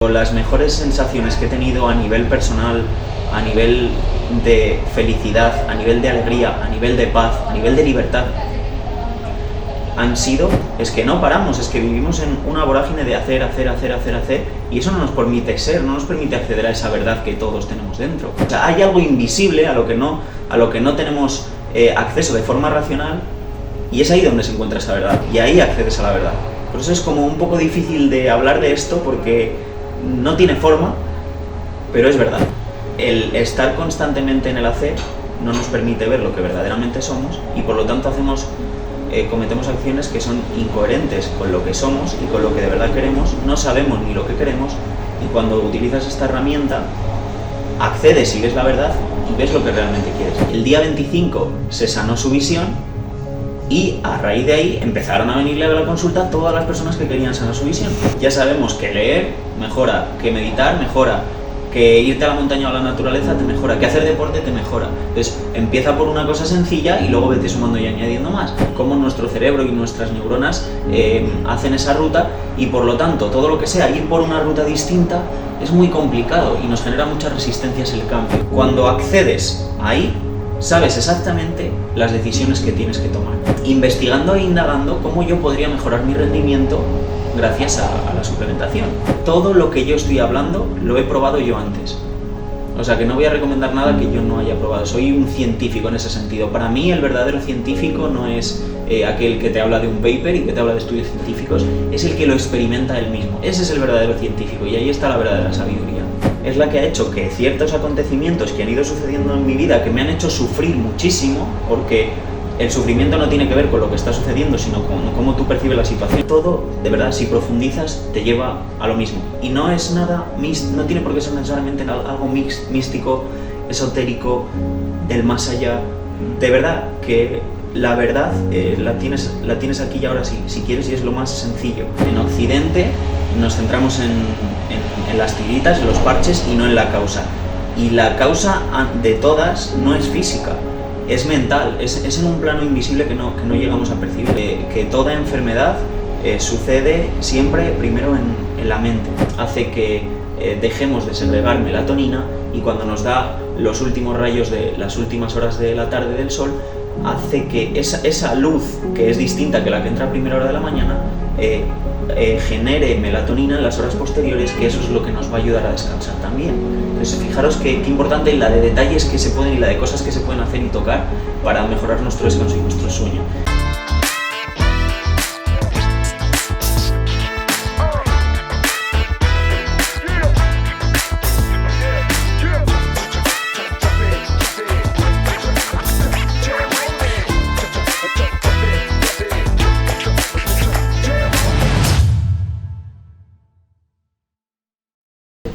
Las mejores sensaciones que he tenido a nivel personal, a nivel de felicidad, a nivel de alegría, a nivel de paz, a nivel de libertad, han sido, es que no paramos, es que vivimos en una vorágine de hacer, y eso no nos permite ser, no nos permite acceder a esa verdad que todos tenemos dentro. O sea, hay algo invisible a lo que no tenemos acceso de forma racional, y es ahí donde se encuentra esa verdad, y ahí accedes a la verdad. Por eso es como un poco difícil de hablar de esto, porque no tiene forma, pero es verdad. El estar constantemente en el hacer no nos permite ver lo que verdaderamente somos, y por lo tanto cometemos acciones que son incoherentes con lo que somos y con lo que de verdad queremos. No sabemos ni lo que queremos, y cuando utilizas esta herramienta accedes y ves la verdad y ves lo que realmente quieres. El día 25 se sanó su visión, y a raíz de ahí empezaron a venirle a la consulta todas las personas que querían sanar su visión. Ya sabemos que leer mejora, que meditar mejora, que irte a la montaña o a la naturaleza te mejora, que hacer deporte te mejora. Entonces empieza por una cosa sencilla y luego vete sumando y añadiendo más. Cómo nuestro cerebro y nuestras neuronas hacen esa ruta, y por lo tanto todo lo que sea ir por una ruta distinta es muy complicado y nos genera muchas resistencias el cambio. Cuando accedes ahí, sabes exactamente las decisiones que tienes que tomar. Investigando e indagando cómo yo podría mejorar mi rendimiento gracias a la suplementación. Todo lo que yo estoy hablando lo he probado yo antes. O sea que no voy a recomendar nada que yo no haya probado. Soy un científico en ese sentido. Para mí el verdadero científico no es aquel que te habla de un paper y que te habla de estudios científicos, es el que lo experimenta él mismo. Ese es el verdadero científico, y ahí está la verdadera sabiduría. Es la que ha hecho que ciertos acontecimientos que han ido sucediendo en mi vida, que me han hecho sufrir muchísimo, porque el sufrimiento no tiene que ver con lo que está sucediendo, sino con cómo tú percibes la situación. Todo, de verdad, si profundizas, te lleva a lo mismo. Y no es nada, no tiene por qué ser necesariamente algo místico, esotérico, del más allá. De verdad, que la verdad la tienes aquí y ahora si quieres, y es lo más sencillo. En Occidente nos centramos en las tiritas, en los parches, y no en la causa. Y la causa de todas no es física, es mental, es en un plano invisible que no llegamos a percibir. Que toda enfermedad sucede siempre primero en la mente. Hace que dejemos de segregar melatonina, y cuando nos da los últimos rayos de las últimas horas de la tarde del sol, hace que esa luz, que es distinta que la que entra a primera hora de la mañana, genere melatonina en las horas posteriores, que eso es lo que nos va a ayudar a descansar también. Entonces fijaros qué importante la de detalles que se pueden, y la de cosas que se pueden hacer y tocar para mejorar nuestro descanso y nuestro sueño.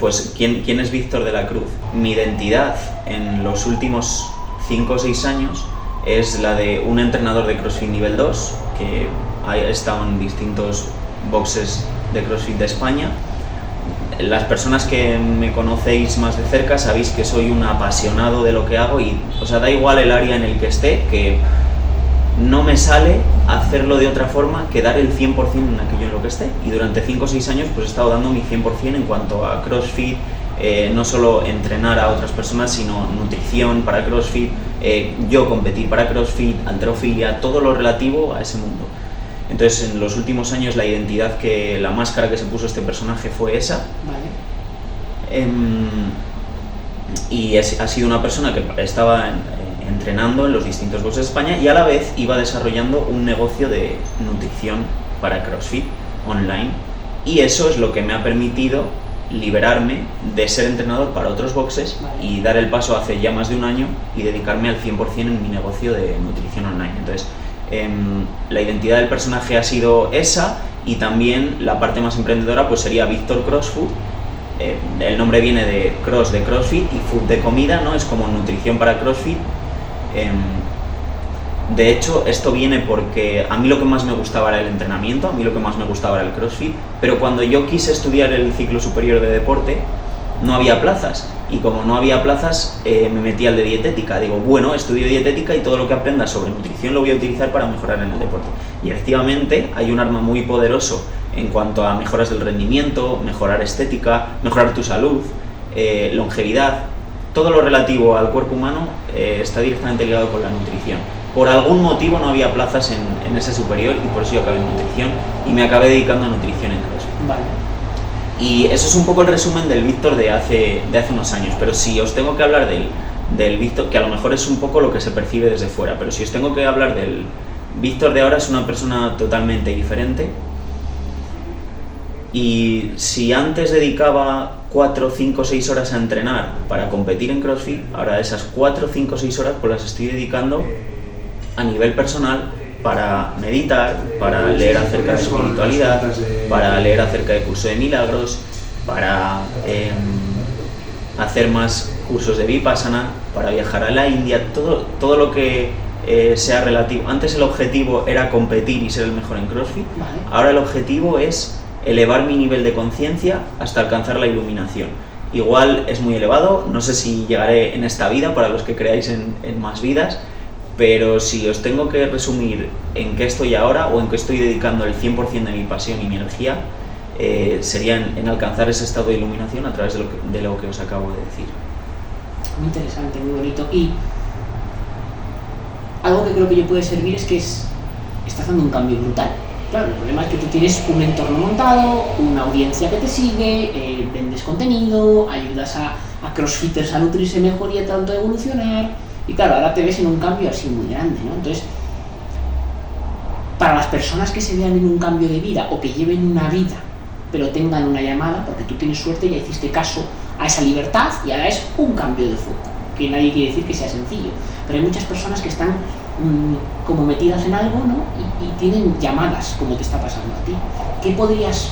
Pues, ¿quién es Víctor de la Cruz? Mi identidad en los últimos 5 o 6 años es la de un entrenador de CrossFit nivel 2, que ha estado en distintos boxes de CrossFit de España. Las personas que me conocéis más de cerca sabéis que soy un apasionado de lo que hago, y da igual el área en el que esté, que no me sale hacerlo de otra forma que dar el 100% en aquello en lo que esté. Y durante 5 o 6 años pues he estado dando mi 100% en cuanto a CrossFit, no solo entrenar a otras personas, sino nutrición para CrossFit, yo competir para CrossFit, halterofilia, todo lo relativo a ese mundo. Entonces en los últimos años la identidad, la máscara que se puso este personaje fue esa. Vale. Y ha sido una persona que estaba entrenando en los distintos boxes de España, y a la vez iba desarrollando un negocio de nutrición para CrossFit online, y eso es lo que me ha permitido liberarme de ser entrenador para otros boxes y dar el paso hace ya más de un año y dedicarme al 100% en mi negocio de nutrición online. Entonces la identidad del personaje ha sido esa, y también la parte más emprendedora pues sería Víctor CrossFood. El nombre viene de cross, de CrossFit, y food, de comida, ¿no? Es como nutrición para CrossFit. De hecho, esto viene porque a mí lo que más me gustaba era el entrenamiento, a mí lo que más me gustaba era el CrossFit, pero cuando yo quise estudiar el ciclo superior de deporte no había plazas, y como no había plazas me metí al de dietética. Digo, bueno, estudio dietética y todo lo que aprenda sobre nutrición lo voy a utilizar para mejorar en el deporte. Y efectivamente hay un arma muy poderoso en cuanto a mejoras del rendimiento, mejorar estética, mejorar tu salud, longevidad. Todo lo relativo al cuerpo humano está directamente ligado con la nutrición. Por algún motivo no había plazas en ese superior y por eso yo acabé en nutrición y me acabé dedicando a nutrición en CrossFit. Vale. Y eso es un poco el resumen del Víctor de hace unos años, pero si os tengo que hablar del Víctor, que a lo mejor es un poco lo que se percibe desde fuera, pero si os tengo que hablar del Víctor de ahora, es una persona totalmente diferente. Y si antes dedicaba 4, 5, 6 horas a entrenar para competir en CrossFit, ahora esas 4, 5, 6 horas pues las estoy dedicando a nivel personal para meditar, para leer acerca de espiritualidad, para leer acerca de curso de milagros, para hacer más cursos de Vipassana, para viajar a la India, todo lo que sea relativo. Antes el objetivo era competir y ser el mejor en CrossFit, Vale. Ahora el objetivo es elevar mi nivel de conciencia hasta alcanzar la iluminación. Igual es muy elevado, no sé si llegaré en esta vida, para los que creáis en más vidas, pero si os tengo que resumir en qué estoy ahora o en qué estoy dedicando el 100% de mi pasión y mi energía, sería en alcanzar ese estado de iluminación a través de lo que os acabo de decir. Muy interesante, muy bonito. Y algo que creo que yo puede servir es que estás dando un cambio brutal. Claro, el problema es que tú tienes un entorno montado, una audiencia que te sigue, vendes contenido, ayudas a crossfitters a nutrirse mejor y a tanto a evolucionar. Y claro, ahora te ves en un cambio así muy grande, ¿no? Entonces, para las personas que se vean en un cambio de vida o que lleven una vida, pero tengan una llamada, porque tú tienes suerte y ya hiciste caso a esa libertad y ahora es un cambio de foco, que nadie quiere decir que sea sencillo. Pero hay muchas personas que están como metidas en algo, ¿no? Y tienen llamadas, como te está pasando a ti. ¿Qué podrías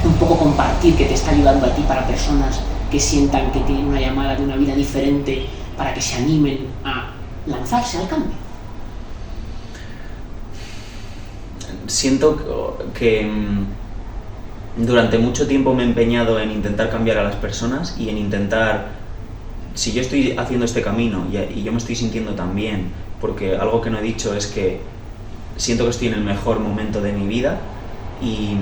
un poco compartir que te está ayudando a ti para personas que sientan que tienen una llamada de una vida diferente, para que se animen a lanzarse al cambio? Siento que durante mucho tiempo me he empeñado en intentar cambiar a las personas y en intentar, si yo estoy haciendo este camino y yo me estoy sintiendo tan bien, porque algo que no he dicho es que siento que estoy en el mejor momento de mi vida y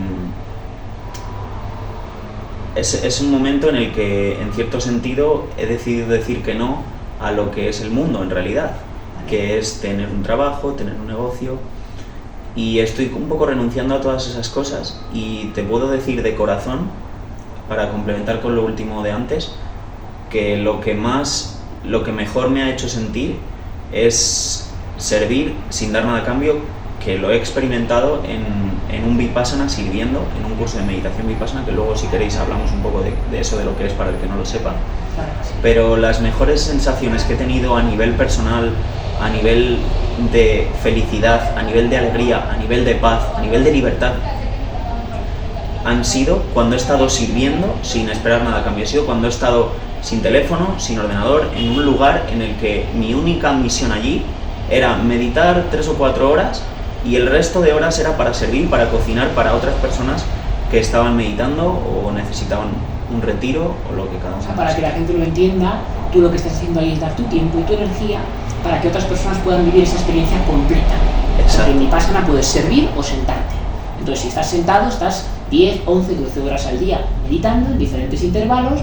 es un momento en el que, en cierto sentido, he decidido decir que no a lo que es el mundo en realidad, que es tener un trabajo, tener un negocio, y estoy un poco renunciando a todas esas cosas. Y te puedo decir de corazón, para complementar con lo último de antes, que lo que mejor me ha hecho sentir es servir sin dar nada a cambio, que lo he experimentado en un Vipassana, sirviendo en un curso de meditación Vipassana, que luego, si queréis, hablamos un poco de eso, de lo que es, para el que no lo sepa. Claro que sí. Pero las mejores sensaciones que he tenido a nivel personal, a nivel de felicidad, a nivel de alegría, a nivel de paz, a nivel de libertad, han sido cuando he estado sirviendo sin esperar nada a cambio. Ha sido cuando he estado sin teléfono, sin ordenador, en un lugar en el que mi única misión allí era meditar 3 o 4 horas y el resto de horas era para servir, para cocinar para otras personas que estaban meditando o necesitaban un retiro o lo que cada uno. O sea, para que la gente lo entienda, tú lo que estás haciendo ahí es dar tu tiempo y tu energía para que otras personas puedan vivir esa experiencia completa. Exacto. Porque en Vipassana puedes servir o sentarte. Entonces, si estás sentado, estás 10, 11, 12 horas al día meditando en diferentes intervalos,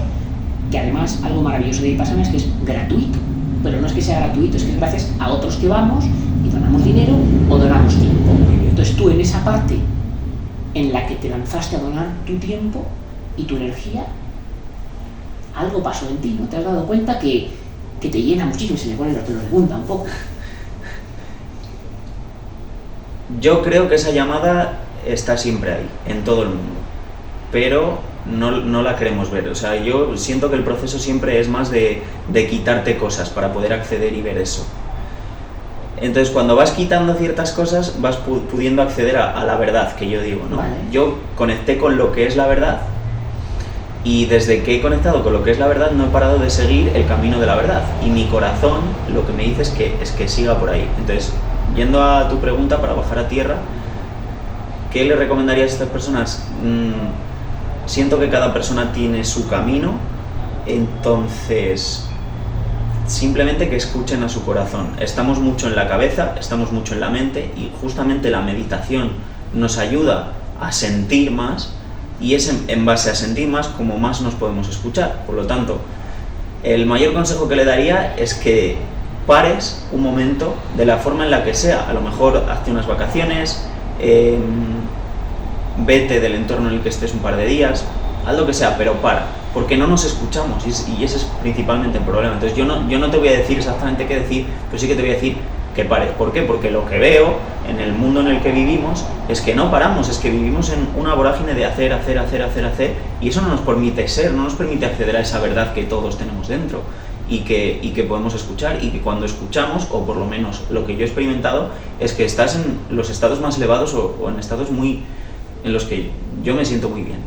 que además, algo maravilloso de Vipassana es que es gratuito. Pero no es que sea gratuito, es que es gracias a otros que vamos y donamos dinero o donamos tiempo. Entonces, tú en esa parte en la que te lanzaste a donar tu tiempo y tu energía, algo pasó en ti, ¿no? Te has dado cuenta que te llena muchísimo, se me pone la punta un poco. Yo creo que esa llamada está siempre ahí, en todo el mundo, pero no la queremos ver. O sea, yo siento que el proceso siempre es más de quitarte cosas para poder acceder y ver eso. Entonces, cuando vas quitando ciertas cosas, vas pudiendo acceder a la verdad, que yo digo, ¿no? Vale. Yo conecté con lo que es la verdad, y desde que he conectado con lo que es la verdad no he parado de seguir el camino de la verdad, y mi corazón lo que me dice es que siga por ahí. Entonces, yendo a tu pregunta, para bajar a tierra, ¿qué le recomendarías a estas personas? Siento que cada persona tiene su camino, entonces simplemente que escuchen a su corazón. Estamos mucho en la cabeza, estamos mucho en la mente, y justamente la meditación nos ayuda a sentir más, y es en base a sentir más como más nos podemos escuchar. Por lo tanto, el mayor consejo que le daría es que pares un momento de la forma en la que sea. A lo mejor hazte unas vacaciones, vete del entorno en el que estés un par de días, haz lo que sea, pero para, porque no nos escuchamos, y ese es principalmente el problema. Entonces yo no te voy a decir exactamente qué decir, pero sí que te voy a decir que pares. ¿Por qué? Porque lo que veo en el mundo en el que vivimos es que no paramos, es que vivimos en una vorágine de hacer, y eso no nos permite ser, no nos permite acceder a esa verdad que todos tenemos dentro y que podemos escuchar, y que cuando escuchamos, o por lo menos lo que yo he experimentado, es que estás en los estados más elevados o en estados en los que yo me siento muy bien.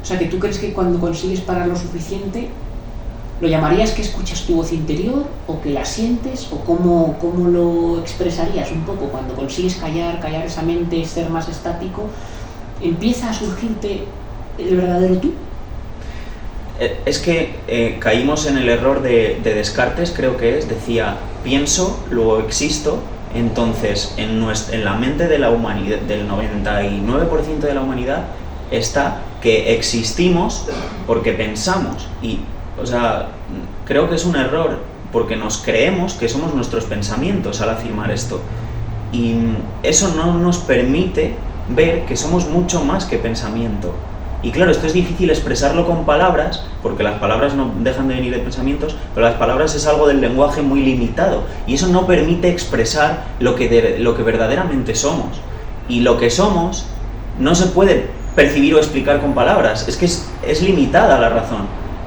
O sea, que tú crees que cuando consigues parar lo suficiente, ¿lo llamarías que escuchas tu voz interior, o que la sientes, o cómo lo expresarías un poco? Cuando consigues callar esa mente, ser más estático, ¿empieza a surgirte el verdadero tú? Es que caímos en el error de Descartes, creo que decía, pienso, luego existo. Entonces, en la mente de la humanidad, del 99% de la humanidad, está que existimos porque pensamos. Y, o sea, creo que es un error, porque nos creemos que somos nuestros pensamientos al afirmar esto. Y eso no nos permite ver que somos mucho más que pensamiento. Y claro, esto es difícil expresarlo con palabras, porque las palabras no dejan de venir de pensamientos, pero las palabras es algo del lenguaje muy limitado, y eso no permite expresar lo que verdaderamente somos. Y lo que somos no se puede percibir o explicar con palabras, es que es limitada la razón.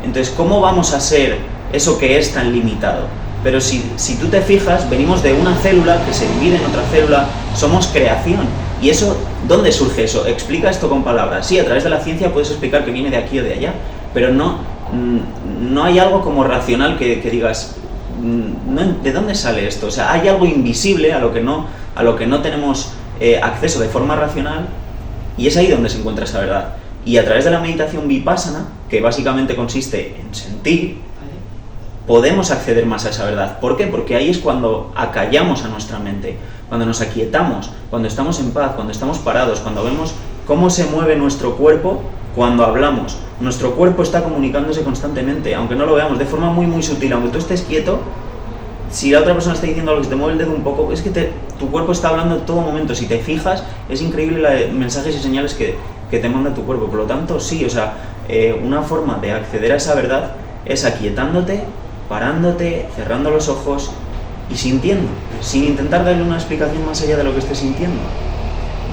Entonces, ¿cómo vamos a ser eso que es tan limitado? Pero si tú te fijas, venimos de una célula que se divide en otra célula, somos creación. ¿Y eso, dónde surge eso? Explica esto con palabras. Sí, a través de la ciencia puedes explicar que viene de aquí o de allá, pero no hay algo como racional que digas, ¿de dónde sale esto? O sea, hay algo invisible a lo que no tenemos acceso de forma racional, y es ahí donde se encuentra esa verdad. Y a través de la meditación vipassana, que básicamente consiste en sentir, podemos acceder más a esa verdad. ¿Por qué? Porque ahí es cuando acallamos a nuestra mente, cuando nos aquietamos, cuando estamos en paz, cuando estamos parados, cuando vemos cómo se mueve nuestro cuerpo cuando hablamos. Nuestro cuerpo está comunicándose constantemente, aunque no lo veamos, de forma muy muy sutil. Aunque tú estés quieto, si la otra persona está diciendo algo, que te mueve el dedo un poco, es que tu cuerpo está hablando en todo momento. Si te fijas, es increíble los mensajes y señales que te manda tu cuerpo. Por lo tanto, sí, o sea, una forma de acceder a esa verdad es aquietándote, parándote, cerrando los ojos y sintiendo, sin intentar darle una explicación más allá de lo que estés sintiendo.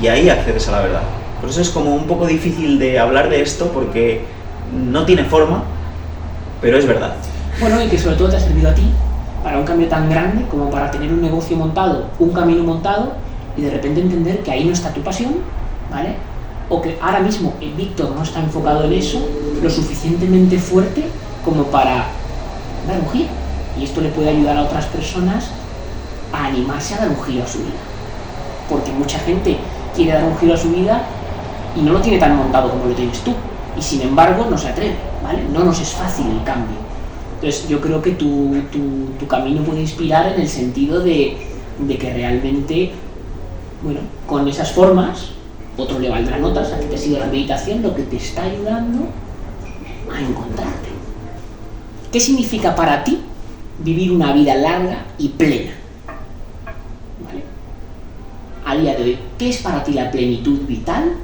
Y ahí accedes a la verdad. Por eso es como un poco difícil de hablar de esto, porque no tiene forma, pero es verdad. Bueno, y que sobre todo te ha servido a ti para un cambio tan grande como para tener un negocio montado, un camino montado, y de repente entender que ahí no está tu pasión, ¿vale? O que ahora mismo el Víctor no está enfocado en eso lo suficientemente fuerte como para dar un giro, y esto le puede ayudar a otras personas a animarse a dar un giro a su vida, porque mucha gente quiere dar un giro a su vida y no lo tiene tan montado como lo tienes tú, y sin embargo no se atreve, ¿vale? No nos es fácil el cambio. Entonces yo creo que tu camino puede inspirar en el sentido de que realmente, bueno, con esas formas, otro le valdrán otras, a ti te sigue la meditación, lo que te está ayudando a encontrarte. ¿Qué significa para ti vivir una vida larga y plena? ¿Vale? A día de hoy, ¿qué es para ti la plenitud vital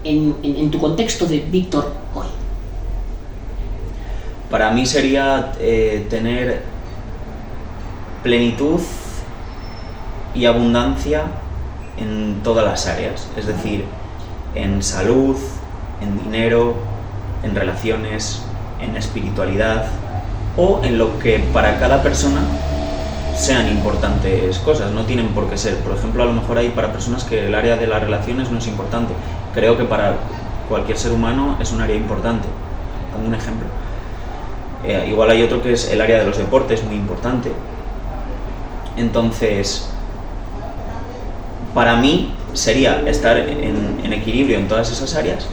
en tu contexto de Víctor hoy? Para mí sería tener plenitud y abundancia en todas las áreas, es decir, en salud, en dinero, en relaciones, en espiritualidad, o en lo que para cada persona sean importantes cosas. No tienen por qué ser. Por ejemplo, a lo mejor hay para personas que el área de las relaciones no es importante. Creo que para cualquier ser humano es un área importante. Pongo un ejemplo. Igual hay otro que es el área de los deportes, muy importante. Entonces, para mí sería estar en equilibrio en todas esas áreas,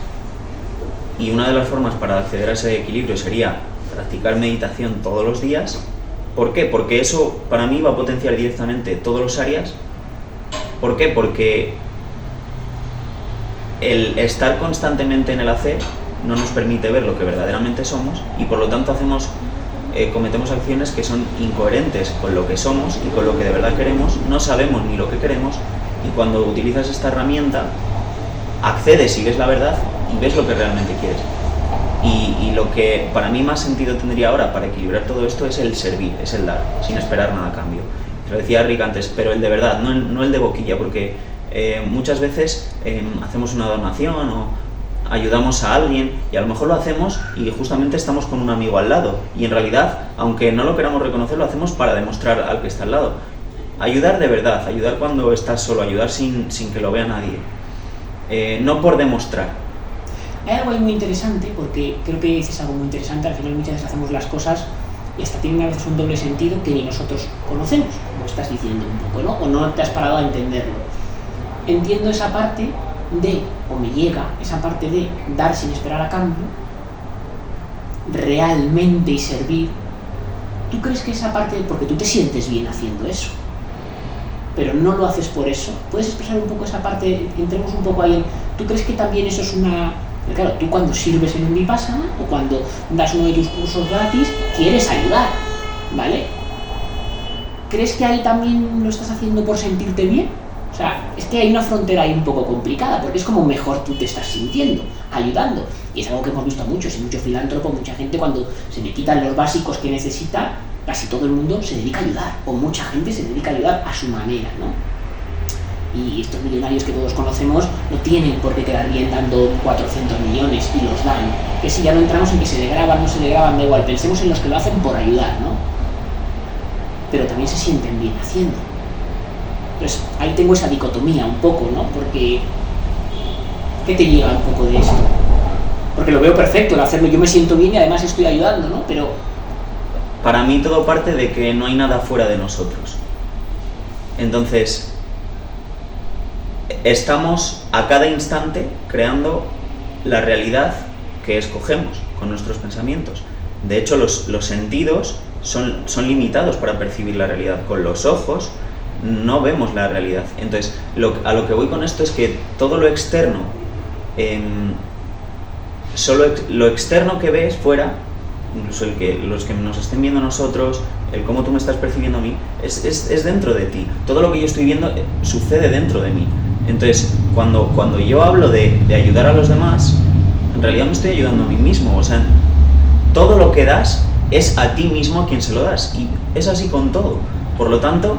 y una de las formas para acceder a ese equilibrio sería practicar meditación todos los días. ¿Por qué? Porque eso para mí va a potenciar directamente todas las áreas ¿Por qué? Porque el estar constantemente en el hacer no nos permite ver lo que verdaderamente somos y por lo tanto cometemos acciones que son incoherentes con lo que somos y con lo que de verdad queremos, no sabemos ni lo que queremos y cuando utilizas esta herramienta accedes y ves la verdad y ves lo que realmente quieres. Y lo que para mí más sentido tendría ahora para equilibrar todo esto es el servir, es el dar, sin esperar nada a cambio. Lo decía Rick antes, pero el de verdad, no el de boquilla, porque muchas veces hacemos una donación o ayudamos a alguien y a lo mejor lo hacemos y justamente estamos con un amigo al lado y en realidad, aunque no lo queramos reconocer, lo hacemos para demostrar al que está al lado. Ayudar de verdad, ayudar cuando estás solo, ayudar sin que lo vea nadie, no por demostrar. Hay algo ahí muy interesante, porque creo que dices algo muy interesante. Al final muchas veces hacemos las cosas y hasta tienen a veces un doble sentido que ni nosotros conocemos, como estás diciendo un poco, ¿no? O no te has parado a entenderlo. Entiendo esa parte de, o me llega esa parte de dar sin esperar a cambio, realmente y servir. ¿Tú crees que esa parte, porque tú te sientes bien haciendo eso, pero no lo haces por eso? ¿Puedes expresar un poco esa parte? Entremos un poco ahí en, ¿tú crees que también eso es una... Claro, tú cuando sirves en un Vipassana o cuando das uno de tus cursos gratis, quieres ayudar, ¿vale? ¿Crees que ahí también lo estás haciendo por sentirte bien? O sea, es que hay una frontera ahí un poco complicada, porque es como mejor tú te estás sintiendo, ayudando. Y es algo que hemos visto muchos, y mucho filántropo, mucha gente cuando se le quitan los básicos que necesita, casi todo el mundo se dedica a ayudar, o mucha gente se dedica a ayudar a su manera, ¿no? Y estos millonarios que todos conocemos no tienen por qué quedar bien dando 400 millones y los dan. Que si ya no entramos en que se le graban, no se le graban, da igual, pensemos en los que lo hacen por ayudar, ¿no? Pero también se sienten bien haciendo. Entonces ahí tengo esa dicotomía un poco, ¿no? Porque ¿qué te llega un poco de esto? Porque lo veo perfecto, el hacerlo, yo me siento bien y además estoy ayudando, ¿no? Pero para mí todo parte de que no hay nada fuera de nosotros. Entonces estamos a cada instante creando la realidad que escogemos con nuestros pensamientos. De hecho, los sentidos son limitados para percibir la realidad. Con los ojos no vemos la realidad. Entonces, a lo que voy con esto es que todo lo externo, lo externo que ves fuera, incluso los que nos estén viendo a nosotros, el cómo tú me estás percibiendo a mí, es dentro de ti. Todo lo que yo estoy viendo sucede dentro de mí. Entonces, cuando yo hablo de ayudar a los demás, en realidad me estoy ayudando a mí mismo. O sea, todo lo que das es a ti mismo a quien se lo das. Y es así con todo. Por lo tanto,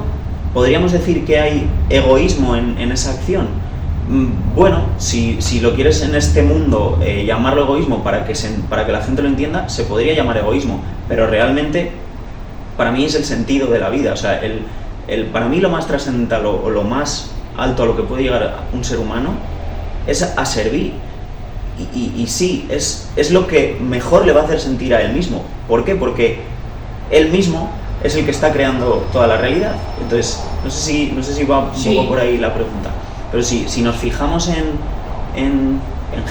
¿podríamos decir que hay egoísmo en esa acción? Bueno, si lo quieres en este mundo llamarlo egoísmo para que la gente lo entienda, se podría llamar egoísmo. Pero realmente, para mí es el sentido de la vida. O sea, para mí lo más trascendental o lo más alto a lo que puede llegar un ser humano es a servir y sí, es lo que mejor le va a hacer sentir a él mismo. ¿Por qué? Porque él mismo es el que está creando toda la realidad. Entonces, no sé si va un poco por ahí la pregunta, pero si nos fijamos en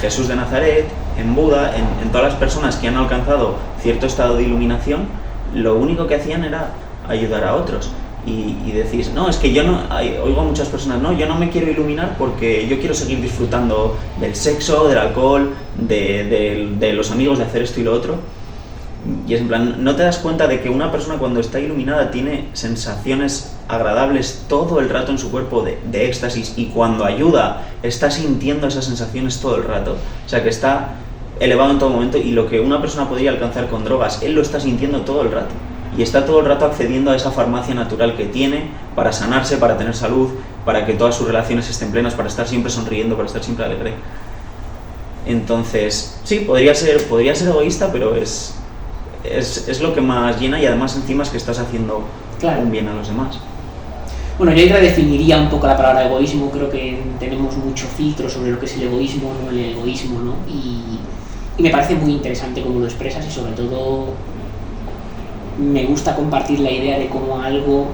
Jesús de Nazaret, en Buda, en todas las personas que han alcanzado cierto estado de iluminación, lo único que hacían era ayudar a otros. Y decís, no, es que oigo a muchas personas, no, yo no me quiero iluminar porque yo quiero seguir disfrutando del sexo, del alcohol, de los amigos, de hacer esto y lo otro. Y es en plan, no te das cuenta de que una persona cuando está iluminada tiene sensaciones agradables todo el rato en su cuerpo de éxtasis, y cuando ayuda está sintiendo esas sensaciones todo el rato. O sea, que está elevado en todo momento, y lo que una persona podría alcanzar con drogas, él lo está sintiendo todo el rato. Y está todo el rato accediendo a esa farmacia natural que tiene para sanarse, para tener salud, para que todas sus relaciones estén plenas, para estar siempre sonriendo, para estar siempre alegre. Entonces, sí, podría ser egoísta, pero es lo que más llena, y además encima es que estás haciendo un bien a los demás. Bueno, yo ahí redefiniría un poco la palabra egoísmo. Creo que tenemos mucho filtro sobre lo que es el egoísmo, no el egoísmo, ¿no? Y me parece muy interesante cómo lo expresas, y sobre todo me gusta compartir la idea de cómo algo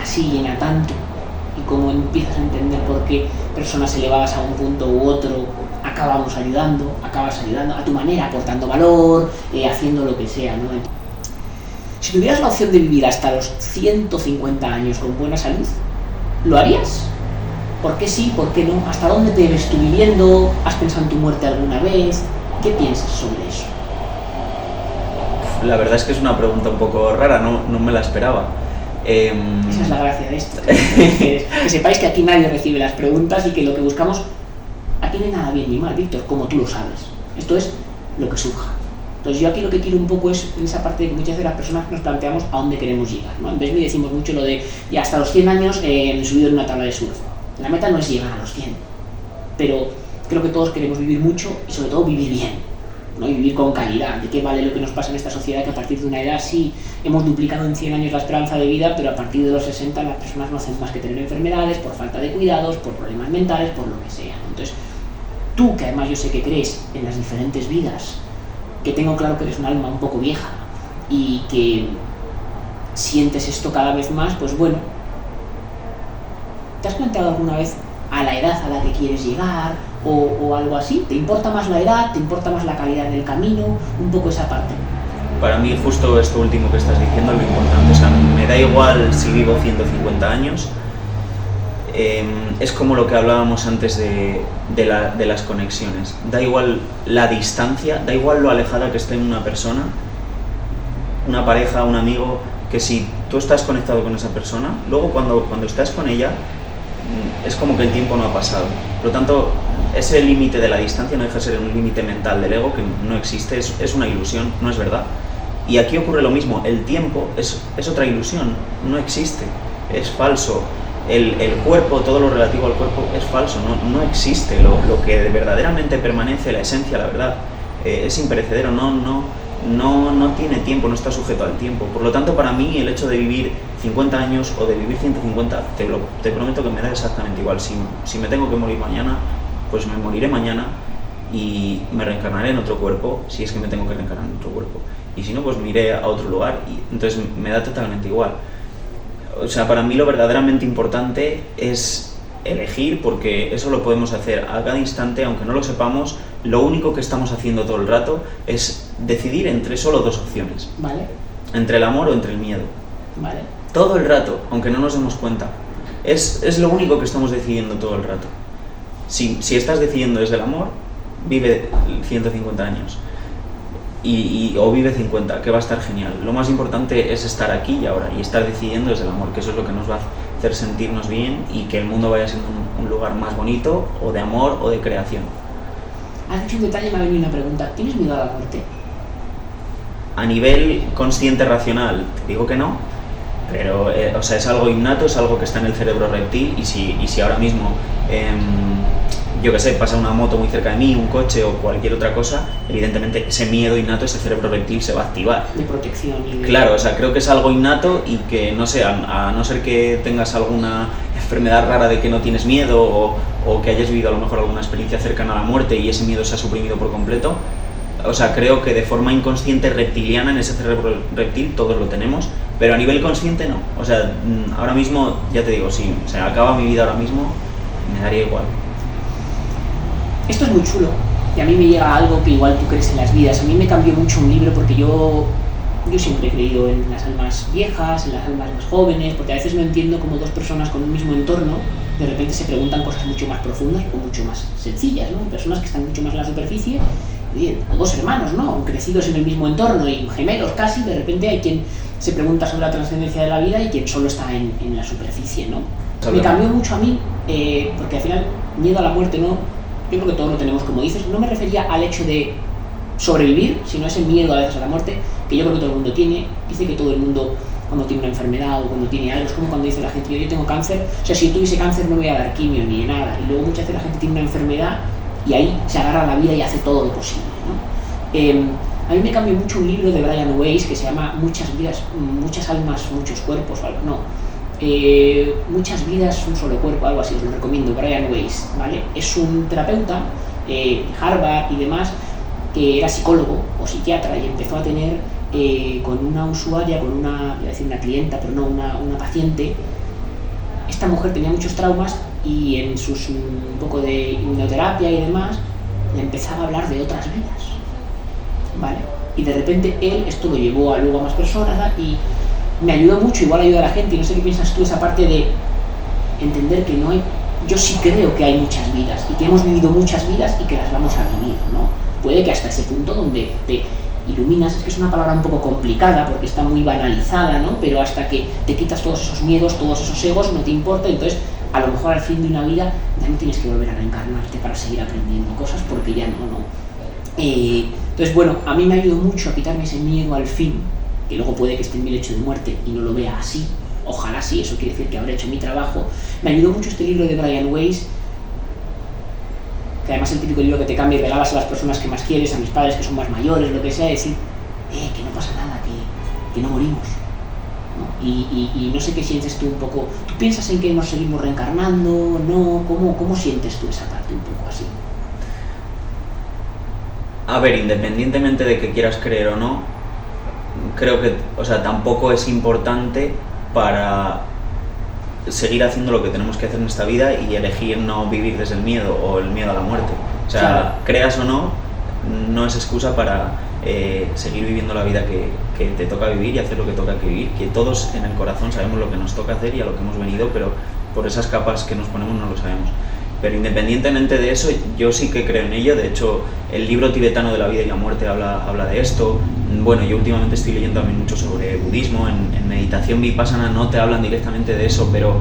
así llena tanto y cómo empiezas a entender por qué personas elevadas a un punto u otro acabas ayudando a tu manera, aportando valor, haciendo lo que sea, ¿no? Si tuvieras la opción de vivir hasta los 150 años con buena salud, ¿lo harías? ¿Por qué sí? ¿Por qué no? ¿Hasta dónde te ves tú viviendo? ¿Has pensado en tu muerte alguna vez? ¿Qué piensas sobre eso? La verdad es que es una pregunta un poco rara, no me la esperaba. Esa es la gracia de esto. Que sepáis que aquí nadie recibe las preguntas y que lo que buscamos... Aquí no hay nada bien ni mal, Víctor, como tú lo sabes. Esto es lo que surja. Entonces yo aquí lo que quiero un poco es, en esa parte de que muchas veces las personas nos planteamos a dónde queremos llegar, ¿no? En vez de decimos mucho lo de, ya hasta los 100 años he subido en una tabla de surf. La meta no es llegar a los 100, pero creo que todos queremos vivir mucho y sobre todo vivir bien, ¿no? Y vivir con calidad. ¿De qué vale lo que nos pasa en esta sociedad? Que a partir de una edad sí hemos duplicado en 100 años la esperanza de vida, pero a partir de los 60 las personas no hacen más que tener enfermedades por falta de cuidados, por problemas mentales, por lo que sea. Entonces, tú, que además yo sé que crees en las diferentes vidas, que tengo claro que eres un alma un poco vieja y que sientes esto cada vez más, pues bueno, ¿te has planteado alguna vez a la edad a la que quieres llegar o algo así? ¿Te importa más la edad? ¿Te importa más la calidad del camino? Un poco esa parte. Para mí justo esto último que estás diciendo es lo importante. O sea, me da igual si vivo 150 años. Es como lo que hablábamos antes de las conexiones. Da igual la distancia, da igual lo alejada que esté una persona, una pareja, un amigo, que si tú estás conectado con esa persona, luego cuando estás con ella, es como que el tiempo no ha pasado. Por lo tanto, ese límite de la distancia no deja de ser un límite mental del ego que no existe, es una ilusión, no es verdad. Y aquí ocurre lo mismo, el tiempo es otra ilusión, no existe, es falso. El cuerpo, todo lo relativo al cuerpo es falso, no existe. Lo que verdaderamente permanece, la esencia, la verdad, es imperecedero, no tiene tiempo, no está sujeto al tiempo. Por lo tanto, para mí el hecho de vivir 50 años o de vivir 150, te prometo que me da exactamente igual. Si me tengo que morir mañana, pues me moriré mañana y me reencarnaré en otro cuerpo, si es que me tengo que reencarnar en otro cuerpo. Y si no, pues me iré a otro lugar y entonces me da totalmente igual. O sea, para mí lo verdaderamente importante es elegir, porque eso lo podemos hacer a cada instante, aunque no lo sepamos. Lo único que estamos haciendo todo el rato es decidir entre solo dos opciones. Vale. Entre el amor o entre el miedo. Vale. Todo el rato, aunque no nos demos cuenta. Es lo único que estamos decidiendo todo el rato. Si estás decidiendo desde el amor, vive 150 años. O vive 50, que va a estar genial. Lo más importante es estar aquí y ahora y estar decidiendo desde el amor, que eso es lo que nos va a hacer sentirnos bien y que el mundo vaya siendo un lugar más bonito, o de amor o de creación. Has dicho un detalle, me ha venido una pregunta. ¿Tienes miedo a la muerte? A nivel consciente racional, te digo que no, pero o sea, es algo innato, es algo que está en el cerebro reptil y si ahora mismo yo qué sé, pasa una moto muy cerca de mí, un coche o cualquier otra cosa, evidentemente ese miedo innato, ese cerebro reptil se va a activar. De protección y de... Claro, o sea, creo que es algo innato y que, no sé, a no ser que tengas alguna enfermedad rara de que no tienes miedo o que hayas vivido a lo mejor alguna experiencia cercana a la muerte y ese miedo se ha suprimido por completo, o sea, creo que de forma inconsciente reptiliana en ese cerebro reptil todos lo tenemos, pero a nivel consciente no. O sea, ahora mismo, ya te digo, si se acaba mi vida ahora mismo, me daría igual. Esto es muy chulo y a mí me llega algo que igual tú crees en las vidas. A mí me cambió mucho un libro porque yo siempre he creído en las almas viejas, en las almas más jóvenes, porque a veces no entiendo cómo dos personas con un mismo entorno de repente se preguntan cosas mucho más profundas o mucho más sencillas, ¿no? Personas que están mucho más en la superficie, bien, dos hermanos, ¿no? Crecidos en el mismo entorno y gemelos casi, de repente hay quien se pregunta sobre la trascendencia de la vida y quien solo está en la superficie, ¿no? Me cambió mucho a mí, porque al final miedo a la muerte, ¿no? Yo creo que todos lo tenemos, como dices. No me refería al hecho de sobrevivir, sino ese miedo a veces a la muerte, que yo creo que todo el mundo tiene. Dice que todo el mundo, cuando tiene una enfermedad o cuando tiene algo, es como cuando dice la gente, yo tengo cáncer, o sea, si yo tuviese cáncer no voy a dar quimio ni nada. Y luego muchas veces la gente tiene una enfermedad y ahí se agarra a la vida y hace todo lo posible, ¿no? A mí me cambió mucho un libro de Brian Weiss que se llama Muchas vidas, muchas almas, muchos cuerpos, o algo, no. Muchas vidas, un solo cuerpo, algo así, os lo recomiendo, Brian Weiss, ¿vale? Es un terapeuta, Harvard y demás, que era psicólogo o psiquiatra y empezó a tener con una usuaria, con una, voy a decir una clienta, pero no, una paciente. Esta mujer tenía muchos traumas y en sus un poco de hipnoterapia y demás, le empezaba a hablar de otras vidas, ¿vale? Y de repente él, esto lo llevó luego a más personas, ¿verdad? Y me ayudó mucho, igual ayuda a la gente, y no sé qué piensas tú, esa parte de entender que no hay yo sí creo que hay muchas vidas y que hemos vivido muchas vidas y que las vamos a vivir, ¿no? Puede que hasta ese punto donde te iluminas, es que es una palabra un poco complicada porque está muy banalizada, ¿no? Pero hasta que te quitas todos esos miedos, todos esos egos, no te importa, entonces a lo mejor al fin de una vida ya no tienes que volver a reencarnarte para seguir aprendiendo cosas porque ya no. Entonces, bueno, a mí me ayudó mucho a quitarme ese miedo al fin, que luego puede que esté en mi lecho de muerte y no lo vea así, ojalá sí, eso quiere decir que habré hecho mi trabajo. Me ayudó mucho este libro de Brian Weiss, que además es el típico libro que te cambia y regalas a las personas que más quieres, a mis padres que son más mayores, lo que sea, decir, que no pasa nada, que no morimos, ¿no? Y no sé qué sientes tú un poco, ¿tú piensas en que nos seguimos reencarnando? ¿No? ¿Cómo sientes tú esa parte un poco así? A ver, independientemente de que quieras creer o no, creo que, tampoco es importante para seguir haciendo lo que tenemos que hacer en esta vida y elegir no vivir desde el miedo o el miedo a la muerte. Claro. Creas o no, no es excusa para seguir viviendo la vida que te toca vivir y hacer lo que toca que vivir, que todos en el corazón sabemos lo que nos toca hacer y a lo que hemos venido, pero por esas capas que nos ponemos no lo sabemos. Pero independientemente de eso, yo sí que creo en ello. De hecho, el libro tibetano de la vida y la muerte habla de esto. Bueno, yo últimamente estoy leyendo también mucho sobre budismo. En meditación vipassana no te hablan directamente de eso, pero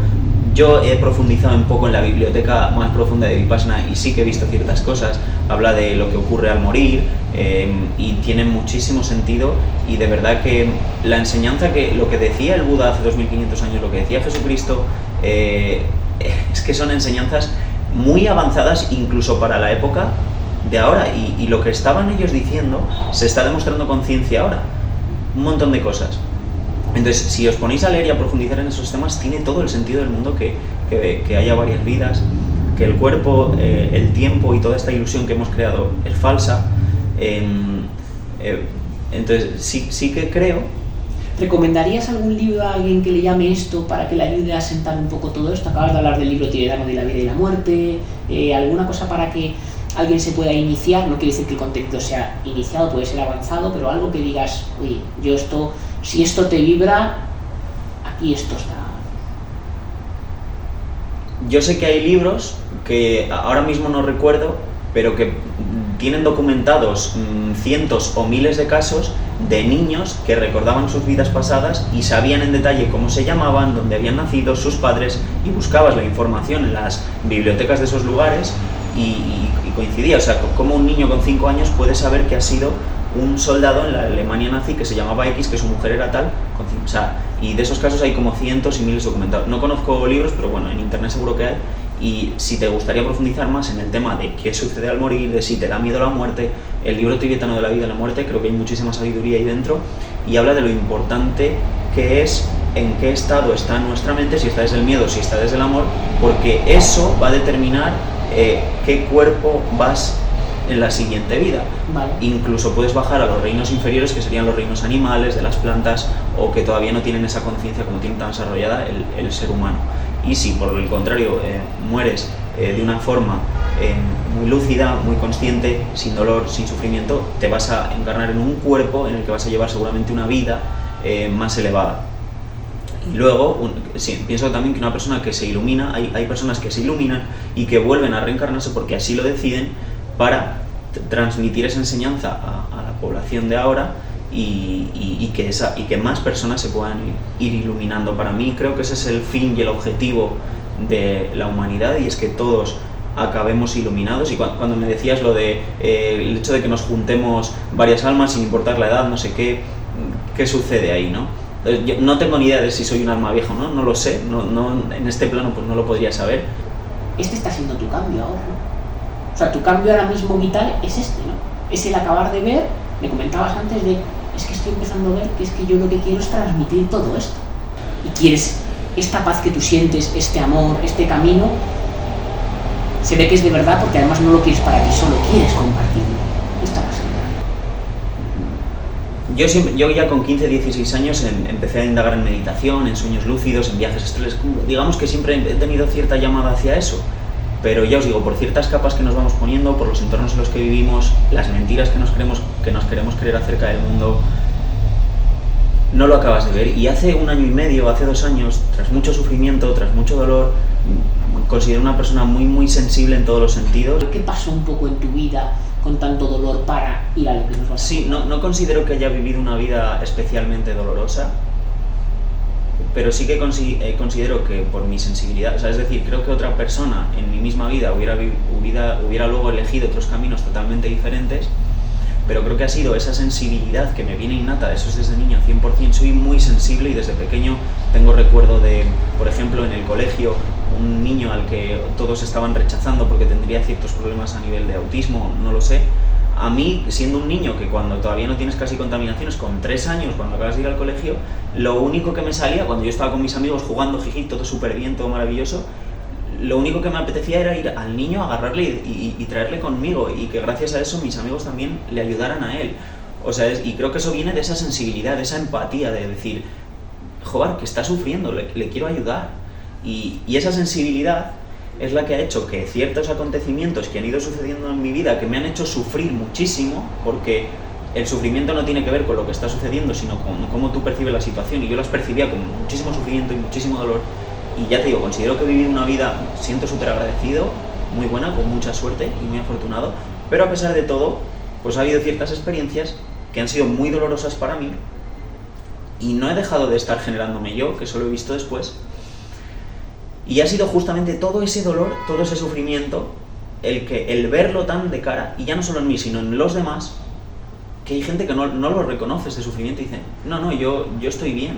yo he profundizado un poco en la biblioteca más profunda de vipassana y sí que he visto ciertas cosas. Habla de lo que ocurre al morir y tiene muchísimo sentido. Y de verdad que la enseñanza, lo que decía el Buda hace 2500 años, lo que decía Jesucristo, es que son enseñanzas muy avanzadas incluso para la época de ahora, y lo que estaban ellos diciendo se está demostrando con ciencia ahora, un montón de cosas. Entonces, si os ponéis a leer y a profundizar en esos temas, tiene todo el sentido del mundo que haya varias vidas, que el cuerpo, el tiempo y toda esta ilusión que hemos creado es falsa. Entonces, sí que creo. ¿Recomendarías algún libro a alguien que le llame esto para que le ayude a sentar un poco todo esto? Acabas de hablar del libro tibetano de la vida y la muerte, alguna cosa para que alguien se pueda iniciar. No quiere decir que el contenido sea iniciado, puede ser avanzado, pero algo que digas, oye, si esto te vibra, aquí esto está. Yo sé que hay libros que ahora mismo no recuerdo, pero que tienen documentados cientos o miles de casos de niños que recordaban sus vidas pasadas y sabían en detalle cómo se llamaban, dónde habían nacido, sus padres, y buscabas la información en las bibliotecas de esos lugares y coincidía. O sea, como un niño con 5 años puede saber que ha sido un soldado en la Alemania nazi que se llamaba X, que su mujer era tal, y de esos casos hay como cientos y miles documentados. No conozco libros, pero bueno, en internet seguro que hay. Y si te gustaría profundizar más en el tema de qué sucede al morir, de si te da miedo la muerte, el libro tibetano de la vida y la muerte, creo que hay muchísima sabiduría ahí dentro y habla de lo importante que es en qué estado está nuestra mente, si está desde el miedo, si está desde el amor, porque eso va a determinar qué cuerpo vas en la siguiente vida. Vale. Incluso puedes bajar a los reinos inferiores, que serían los reinos animales, de las plantas, o que todavía no tienen esa conciencia como tiene tan desarrollada el ser humano. Y si por el contrario mueres de una forma muy lúcida, muy consciente, sin dolor, sin sufrimiento, te vas a encarnar en un cuerpo en el que vas a llevar seguramente una vida más elevada. Y luego, pienso también que una persona que se ilumina, hay personas que se iluminan y que vuelven a reencarnarse porque así lo deciden, para transmitir esa enseñanza a la población de ahora y que más personas se puedan ir iluminando. Para mí creo que ese es el fin y el objetivo de la humanidad, y es que todos acabemos iluminados. Y cuando me decías lo de el hecho de que nos juntemos varias almas sin importar la edad, no sé qué sucede ahí, ¿no? Yo no tengo ni idea de si soy un alma vieja o no lo sé, no, en este plano pues no lo podría saber. Este está siendo tu cambio ahora, ¿no? O sea, tu cambio ahora mismo vital es este, ¿no? Es el acabar de ver. Me comentabas antes es que estoy empezando a ver que es que yo lo que quiero es transmitir todo esto. Y quieres esta paz que tú sientes, este amor, este camino, se ve que es de verdad, porque además no lo quieres para ti, solo quieres compartirlo. Esta paz. Yo ya con 15, 16 años empecé a indagar en meditación, en sueños lúcidos, en viajes astrales. Digamos que siempre he tenido cierta llamada hacia eso. Pero ya os digo, por ciertas capas que nos vamos poniendo, por los entornos en los que vivimos, las mentiras que nos queremos creer acerca del mundo, no lo acabas de ver. Y hace 1 año y medio, hace 2 años, tras mucho sufrimiento, tras mucho dolor, considero una persona muy, muy sensible en todos los sentidos. ¿Qué pasó un poco en tu vida con tanto dolor para ir a lo que nos vas a Sí, contar? no considero que haya vivido una vida especialmente dolorosa, pero sí que considero que por mi sensibilidad, o sea, es decir, creo que otra persona en mi misma vida hubiera luego elegido otros caminos totalmente diferentes, pero creo que ha sido esa sensibilidad que me viene innata, eso es desde niño 100%, soy muy sensible y desde pequeño tengo recuerdo de, por ejemplo, en el colegio, un niño al que todos estaban rechazando porque tendría ciertos problemas a nivel de autismo, no lo sé. A mí, siendo un niño que cuando todavía no tienes casi contaminaciones, con 3 años, cuando acabas de ir al colegio, lo único que me salía, cuando yo estaba con mis amigos jugando, jiji, todo súper bien, todo maravilloso, lo único que me apetecía era ir al niño, agarrarle y traerle conmigo, y que gracias a eso mis amigos también le ayudaran a él. O sea, y creo que eso viene de esa sensibilidad, de esa empatía, de decir, joder, que está sufriendo, le quiero ayudar. Y esa sensibilidad es la que ha hecho que ciertos acontecimientos que han ido sucediendo en mi vida, que me han hecho sufrir muchísimo, porque el sufrimiento no tiene que ver con lo que está sucediendo, sino con cómo tú percibes la situación, y yo las percibía con muchísimo sufrimiento y muchísimo dolor, y ya te digo, considero que he vivido una vida, siento súper agradecido, muy buena, con mucha suerte y muy afortunado, pero a pesar de todo, pues ha habido ciertas experiencias que han sido muy dolorosas para mí, y no he dejado de estar generándome yo, que eso lo he visto después. Y ha sido justamente todo ese dolor, todo ese sufrimiento, el verlo tan de cara, y ya no solo en mí, sino en los demás, que hay gente que no lo reconoce ese sufrimiento y dice, no, yo estoy bien.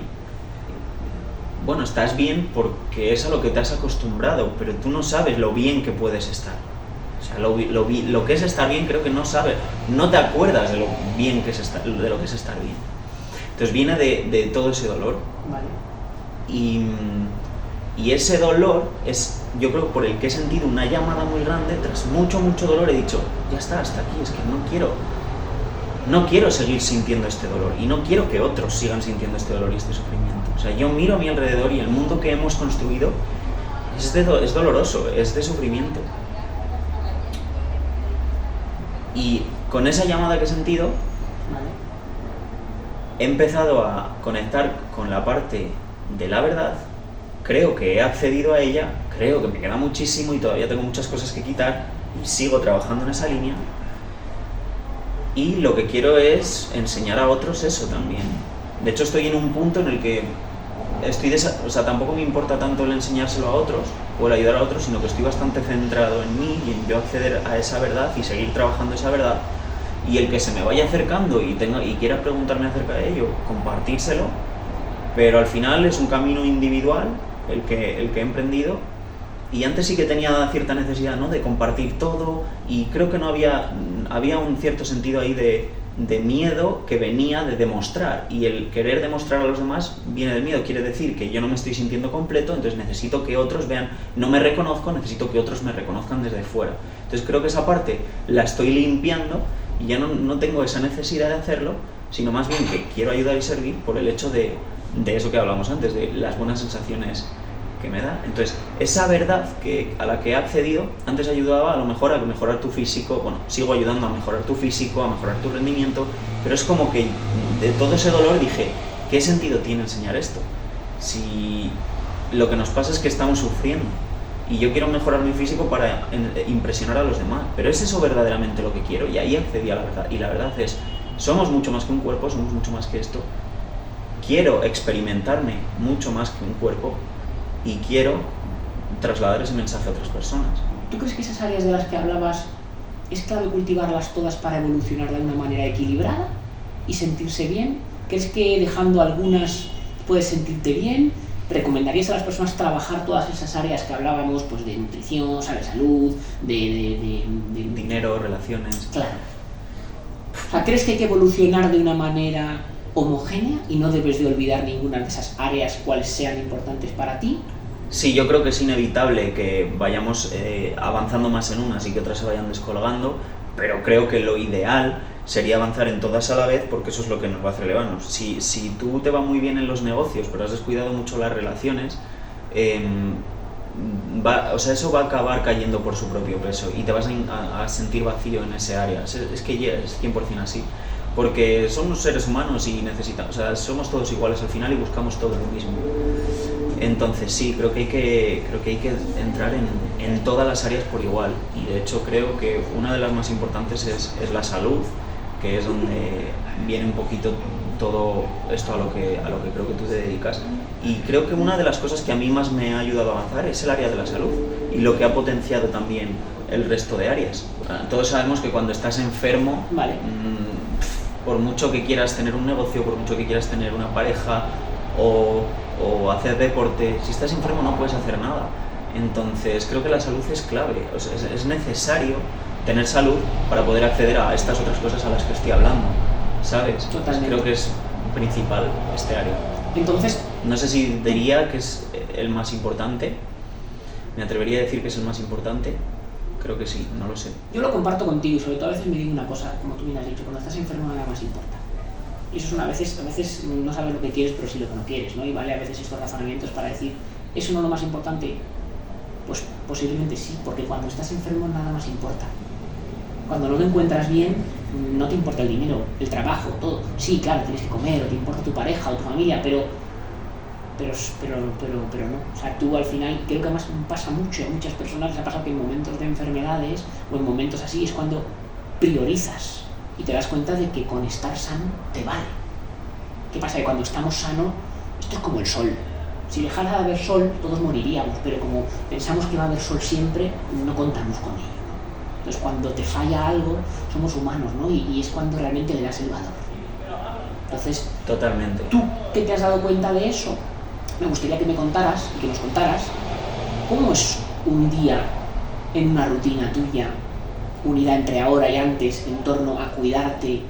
Bueno, estás bien porque es a lo que te has acostumbrado, pero tú no sabes lo bien que puedes estar. O sea, lo que es estar bien creo que no sabes, no te acuerdas de lo bien que es estar, de lo que es estar bien. Entonces viene de todo ese dolor. Vale. Y ese dolor es, yo creo, por el que he sentido una llamada muy grande, tras mucho, mucho dolor he dicho, ya está, hasta aquí, es que no quiero seguir sintiendo este dolor, y no quiero que otros sigan sintiendo este dolor y este sufrimiento. O sea, yo miro a mi alrededor y el mundo que hemos construido es doloroso, es de sufrimiento. Y con esa llamada que he sentido, Vale. he empezado a conectar con la parte de la verdad. Creo que he accedido a ella, creo que me queda muchísimo y todavía tengo muchas cosas que quitar y sigo trabajando en esa línea, y lo que quiero es enseñar a otros eso también. De hecho, estoy en un punto en el que tampoco me importa tanto el enseñárselo a otros o el ayudar a otros, sino que estoy bastante centrado en mí y en yo acceder a esa verdad y seguir trabajando esa verdad, y el que se me vaya acercando y quiera preguntarme acerca de ello, compartírselo, pero al final es un camino individual el que he emprendido, y antes sí que tenía cierta necesidad, ¿no?, de compartir todo, y creo que había un cierto sentido ahí de miedo que venía de demostrar, y el querer demostrar a los demás viene del miedo, quiere decir que yo no me estoy sintiendo completo, entonces necesito que otros vean, no me reconozco, necesito que otros me reconozcan desde fuera. Entonces creo que esa parte la estoy limpiando y ya no tengo esa necesidad de hacerlo, sino más bien que quiero ayudar y servir por el hecho de eso que hablamos antes, de las buenas sensaciones que me da. Entonces, esa verdad a la que he accedido, antes ayudaba a lo mejor a mejorar tu físico, bueno, sigo ayudando a mejorar tu físico, a mejorar tu rendimiento, pero es como que de todo ese dolor dije, ¿qué sentido tiene enseñar esto? Si lo que nos pasa es que estamos sufriendo, y yo quiero mejorar mi físico para impresionar a los demás, pero ¿es eso verdaderamente lo que quiero? Y ahí accedí a la verdad, y la verdad es, somos mucho más que un cuerpo, somos mucho más que esto. Quiero experimentarme mucho más que un cuerpo y quiero trasladar ese mensaje a otras personas. ¿Tú crees que esas áreas de las que hablabas es clave cultivarlas todas para evolucionar de una manera equilibrada y sentirse bien? ¿Crees que dejando algunas puedes sentirte bien? ¿Recomendarías a las personas trabajar todas esas áreas que hablábamos, pues de nutrición, de salud, de dinero, relaciones? Claro. O sea, ¿crees que hay que evolucionar de una manera homogénea y no debes de olvidar ninguna de esas áreas cuales sean importantes para ti? Sí, yo creo que es inevitable que vayamos avanzando más en unas y que otras se vayan descolgando, pero creo que lo ideal sería avanzar en todas a la vez, porque eso es lo que nos va a hacer elevarnos. Si tú te va muy bien en los negocios, pero has descuidado mucho las relaciones, eso va a acabar cayendo por su propio peso y te vas a sentir vacío en ese área. Es que ya es 100% así. porque somos seres humanos y necesitamos, o sea, somos todos iguales al final y buscamos todo lo mismo. Entonces sí, creo que hay que entrar en todas las áreas por igual, y de hecho creo que una de las más importantes es la salud, que es donde viene un poquito todo esto a lo que creo que tú te dedicas. Y creo que una de las cosas que a mí más me ha ayudado a avanzar es el área de la salud, y lo que ha potenciado también el resto de áreas. Todos sabemos que cuando estás enfermo, Vale. Por mucho que quieras tener un negocio, por mucho que quieras tener una pareja o hacer deporte, si estás enfermo no puedes hacer nada. Entonces creo que la salud es clave, o sea, es necesario tener salud para poder acceder a estas otras cosas a las que estoy hablando, ¿sabes? Totalmente. Creo que es principal este área. Entonces, No sé si diría que es el más importante, me atrevería a decir que es el más importante, creo que sí, no lo sé. yo lo comparto contigo y sobre todo a veces me digo una cosa, como tú bien has dicho, cuando estás enfermo nada más importa. Y eso es a veces no sabes lo que quieres, pero sí lo que no quieres, ¿no? Y vale a veces estos razonamientos para decir, ¿eso no es lo más importante? Pues posiblemente sí, porque cuando estás enfermo nada más importa. Cuando no lo encuentras bien, no te importa el dinero, el trabajo, todo. Sí, claro, tienes que comer, o te importa tu pareja o tu familia, pero no. O sea, tú al final, creo que además pasa mucho, a muchas personas les ha pasado que en momentos de enfermedades o en momentos así es cuando priorizas y te das cuenta de que con estar sano te vale. ¿Qué pasa? Que cuando estamos sanos, esto es como el sol. Si dejara de haber sol, todos moriríamos, pero como pensamos que va a haber sol siempre, no contamos con ello, ¿no? Entonces, cuando te falla algo, somos humanos, ¿no? Y es cuando realmente le das el valor. Entonces, Totalmente. ¿tú qué te has dado cuenta de eso? Me gustaría que me contaras y que nos contaras cómo es un día en una rutina tuya, unida entre ahora y antes, en torno a cuidarte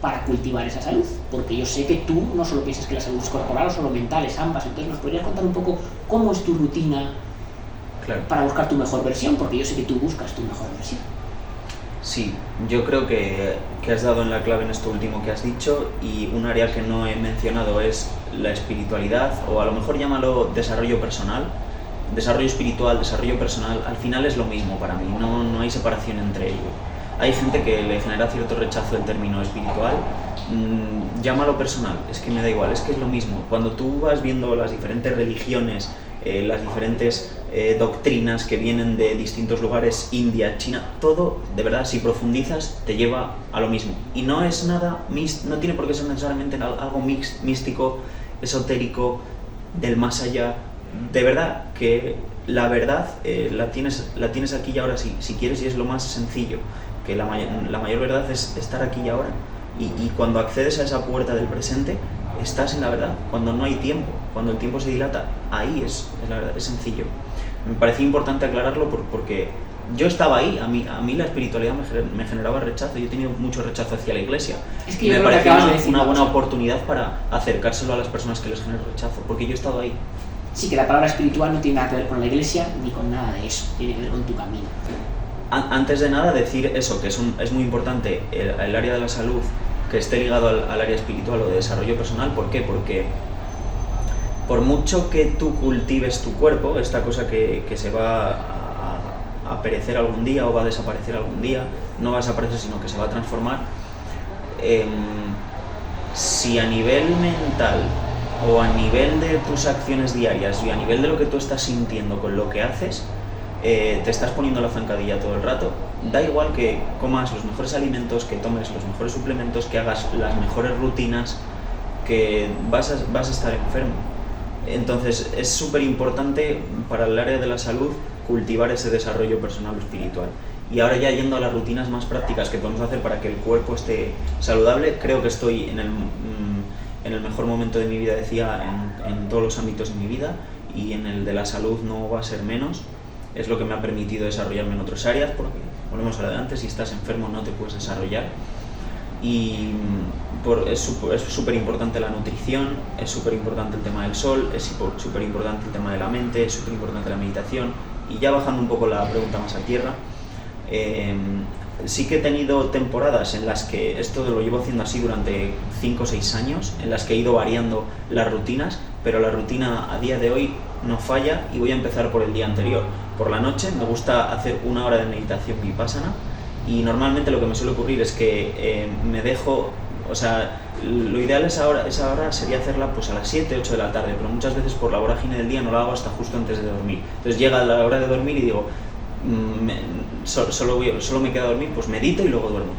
para cultivar esa salud. Porque yo sé que tú no solo piensas que la salud es corporal o solo mental, es ambas. Entonces, ¿nos podrías contar un poco cómo es tu rutina Claro. para buscar tu mejor versión? Porque yo sé que tú buscas tu mejor versión. Sí, yo creo que has dado en la clave en esto último que has dicho, y un área que no he mencionado es la espiritualidad, o a lo mejor llámalo desarrollo personal. Desarrollo espiritual, desarrollo personal, al final es lo mismo para mí, no hay separación entre ellos. Hay gente que le genera cierto rechazo el término espiritual, llámalo personal, es que me da igual, es que es lo mismo. Cuando tú vas viendo las diferentes religiones, las diferentes doctrinas que vienen de distintos lugares, India, China, todo, de verdad, si profundizas, te lleva a lo mismo. Y no es nada, no tiene por qué ser necesariamente algo místico, esotérico, del más allá. De verdad, que la verdad la tienes aquí y ahora si quieres, y es lo más sencillo, que la mayor verdad es estar aquí y ahora. Y cuando accedes a esa puerta del presente, estás en la verdad. Cuando no hay tiempo, cuando el tiempo se dilata, ahí es la verdad, es sencillo. Me parecía importante aclararlo porque yo estaba ahí, a mí la espiritualidad me generaba rechazo, yo he tenido mucho rechazo hacia la iglesia. Es que yo me creo que parecía acabas de decir una una buena cosa. oportunidad para acercárselo a las personas que les genero rechazo, porque yo he estado ahí. Sí, que la palabra espiritual no tiene nada que ver con la iglesia ni con nada de eso, tiene que ver con tu camino. Antes de nada, decir eso, que es muy importante el área de la salud que esté ligado al área espiritual o de desarrollo personal. ¿Por qué? Porque por mucho que tú cultives tu cuerpo, esta cosa que se va a perecer algún día o va a desaparecer algún día, no va a desaparecer sino que se va a transformar, si a nivel mental o a nivel de tus acciones diarias y a nivel de lo que tú estás sintiendo con lo que haces, te estás poniendo la zancadilla todo el rato, da igual que comas los mejores alimentos, que tomes los mejores suplementos, que hagas las mejores rutinas, que vas a estar enfermo. Entonces es súper importante para el área de la salud cultivar ese desarrollo personal o espiritual. Y ahora ya yendo a las rutinas más prácticas que podemos hacer para que el cuerpo esté saludable, creo que estoy en el mejor momento de mi vida, decía, en todos los ámbitos de mi vida, y en el de la salud no va a ser menos. Es lo que me ha permitido desarrollarme en otras áreas, porque, volvemos a lo de antes, si estás enfermo no te puedes desarrollar. Y es súper importante la nutrición, es súper importante el tema del sol, es súper importante el tema de la mente, es súper importante la meditación. Y ya bajando un poco la pregunta más a tierra, sí que he tenido temporadas en las que esto lo llevo haciendo así durante 5 o 6 años, en las que he ido variando las rutinas, pero la rutina a día de hoy no falla, y voy a empezar por el día anterior. Por la noche me gusta hacer 1 hora de meditación vipassana, y normalmente lo que me suele ocurrir es que me dejo, o sea, lo ideal esa hora sería hacerla pues a las 7, 8 de la tarde, pero muchas veces por la vorágine del día no la hago hasta justo antes de dormir. Entonces llega la hora de dormir y digo, solo me queda dormir, pues medito y luego duermo.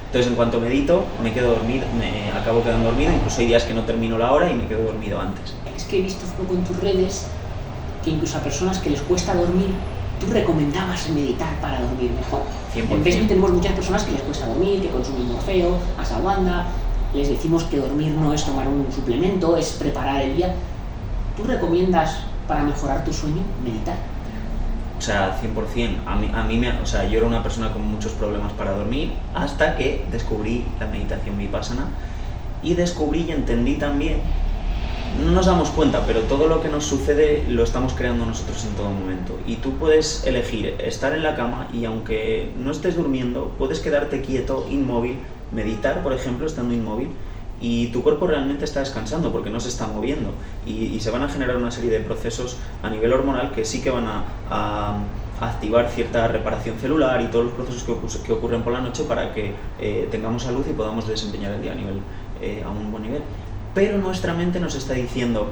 Entonces en cuanto medito, me quedo dormido, me acabo quedando dormido, incluso hay días que no termino la hora y me quedo dormido antes. Es que he visto un poco en tus redes que incluso a personas que les cuesta dormir, tú recomendabas meditar para dormir mejor. 100%. En Facebook tenemos muchas personas que les cuesta dormir, que consumen morfeo, ashwagandha, les decimos que dormir no es tomar un suplemento, es preparar el día. ¿Tú recomiendas para mejorar tu sueño meditar? O sea, 100%. O sea, yo era una persona con muchos problemas para dormir hasta que descubrí la meditación vipassana y descubrí y entendí también, no nos damos cuenta, pero todo lo que nos sucede lo estamos creando nosotros en todo momento. Y tú puedes elegir estar en la cama y aunque no estés durmiendo, puedes quedarte quieto, inmóvil, meditar, por ejemplo, estando inmóvil, y tu cuerpo realmente está descansando porque no se está moviendo y se van a generar una serie de procesos a nivel hormonal que sí que van a activar cierta reparación celular y todos los procesos que ocurren por la noche para que tengamos salud y podamos desempeñar el día a un buen nivel. Pero nuestra mente nos está diciendo,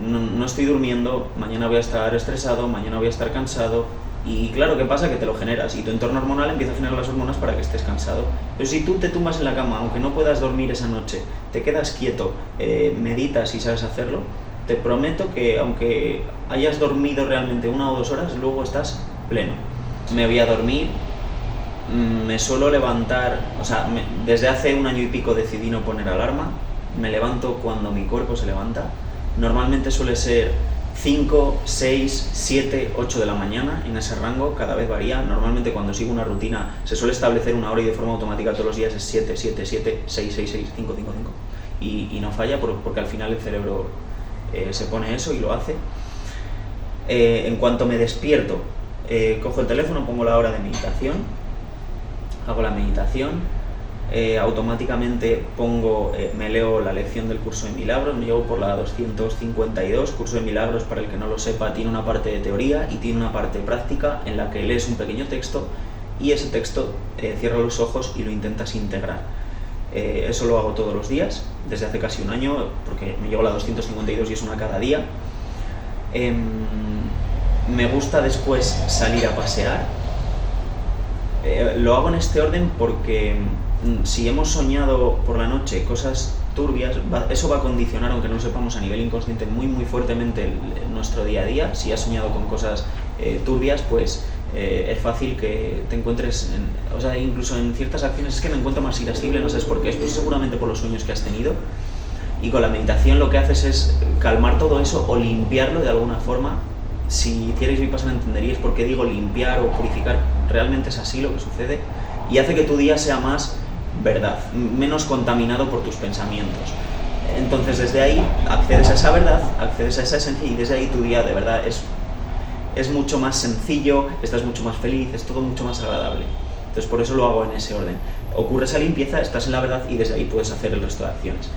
no estoy durmiendo, mañana voy a estar estresado, mañana voy a estar cansado. Y claro, ¿qué pasa? Que te lo generas y tu entorno hormonal empieza a generar las hormonas para que estés cansado. Pero si tú te tumbas en la cama, aunque no puedas dormir esa noche, te quedas quieto, meditas y sabes hacerlo, te prometo que aunque hayas dormido realmente 1 o 2 horas, luego estás pleno. Me voy a dormir, me suelo levantar, o sea, desde hace 1 año y pico decidí no poner alarma, me levanto cuando mi cuerpo se levanta, normalmente suele ser 5, 6, 7, 8 de la mañana, en ese rango, cada vez varía. Normalmente cuando sigo una rutina se suele establecer una hora y de forma automática todos los días es 7, 7, 7, 6, 6, 6, 5, 5, 5. Y no falla porque al final el cerebro se pone eso y lo hace. En cuanto me despierto, cojo el teléfono, pongo la hora de meditación, hago la meditación. Automáticamente me leo la lección del curso de milagros, me llevo por la 252. Curso de milagros, para el que no lo sepa, tiene una parte de teoría y tiene una parte práctica en la que lees un pequeño texto y ese texto cierra los ojos y lo intentas integrar. Eso lo hago todos los días, desde hace casi 1 año, porque me llevo la 252 y es una cada día. Me gusta después salir a pasear. Lo hago en este orden porque si hemos soñado por la noche cosas turbias, eso va a condicionar, aunque no lo sepamos a nivel inconsciente, muy muy fuertemente nuestro día a día. Si has soñado con cosas turbias, pues es fácil que te encuentres, o sea, incluso en ciertas acciones es que me encuentro más irascible, no sabes por qué, es pues seguramente por los sueños que has tenido. Y con la meditación lo que haces es calmar todo eso o limpiarlo de alguna forma. Si hicierais vipassana entenderíais por qué digo limpiar o purificar, realmente es así lo que sucede, y hace que tu día sea más verdad, menos contaminado por tus pensamientos. Entonces desde ahí accedes a esa verdad, accedes a esa esencia y desde ahí tu día de verdad es mucho más sencillo, estás mucho más feliz, es todo mucho más agradable. Entonces por eso lo hago en ese orden. Ocurre esa limpieza, estás en la verdad y desde ahí puedes hacer el resto de acciones.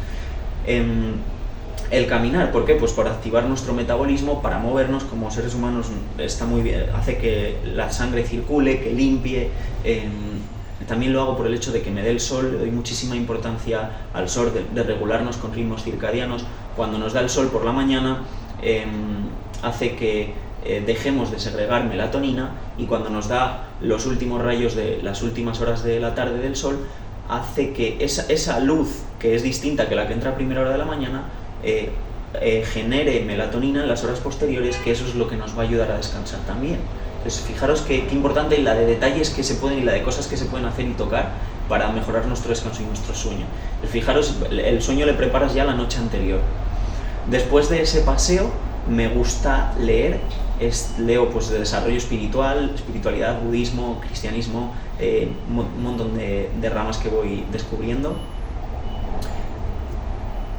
El caminar, ¿por qué? Pues por activar nuestro metabolismo, para movernos como seres humanos está muy bien, hace que la sangre circule, que limpie. También lo hago por el hecho de que me dé el sol, le doy muchísima importancia al sol, de regularnos con ritmos circadianos. Cuando nos da el sol por la mañana, hace que dejemos de segregar melatonina, y cuando nos da los últimos rayos de las últimas horas de la tarde del sol, hace que esa luz, que es distinta que la que entra a primera hora de la mañana, genere melatonina en las horas posteriores, que eso es lo que nos va a ayudar a descansar también. Entonces fijaros qué importante la de detalles que se pueden y la de cosas que se pueden hacer y tocar para mejorar nuestro descanso y nuestro sueño. Fijaros, el sueño le preparas ya la noche anterior. Después de ese paseo me gusta leer, leo pues de desarrollo espiritual, espiritualidad, budismo, cristianismo, un montón de ramas que voy descubriendo,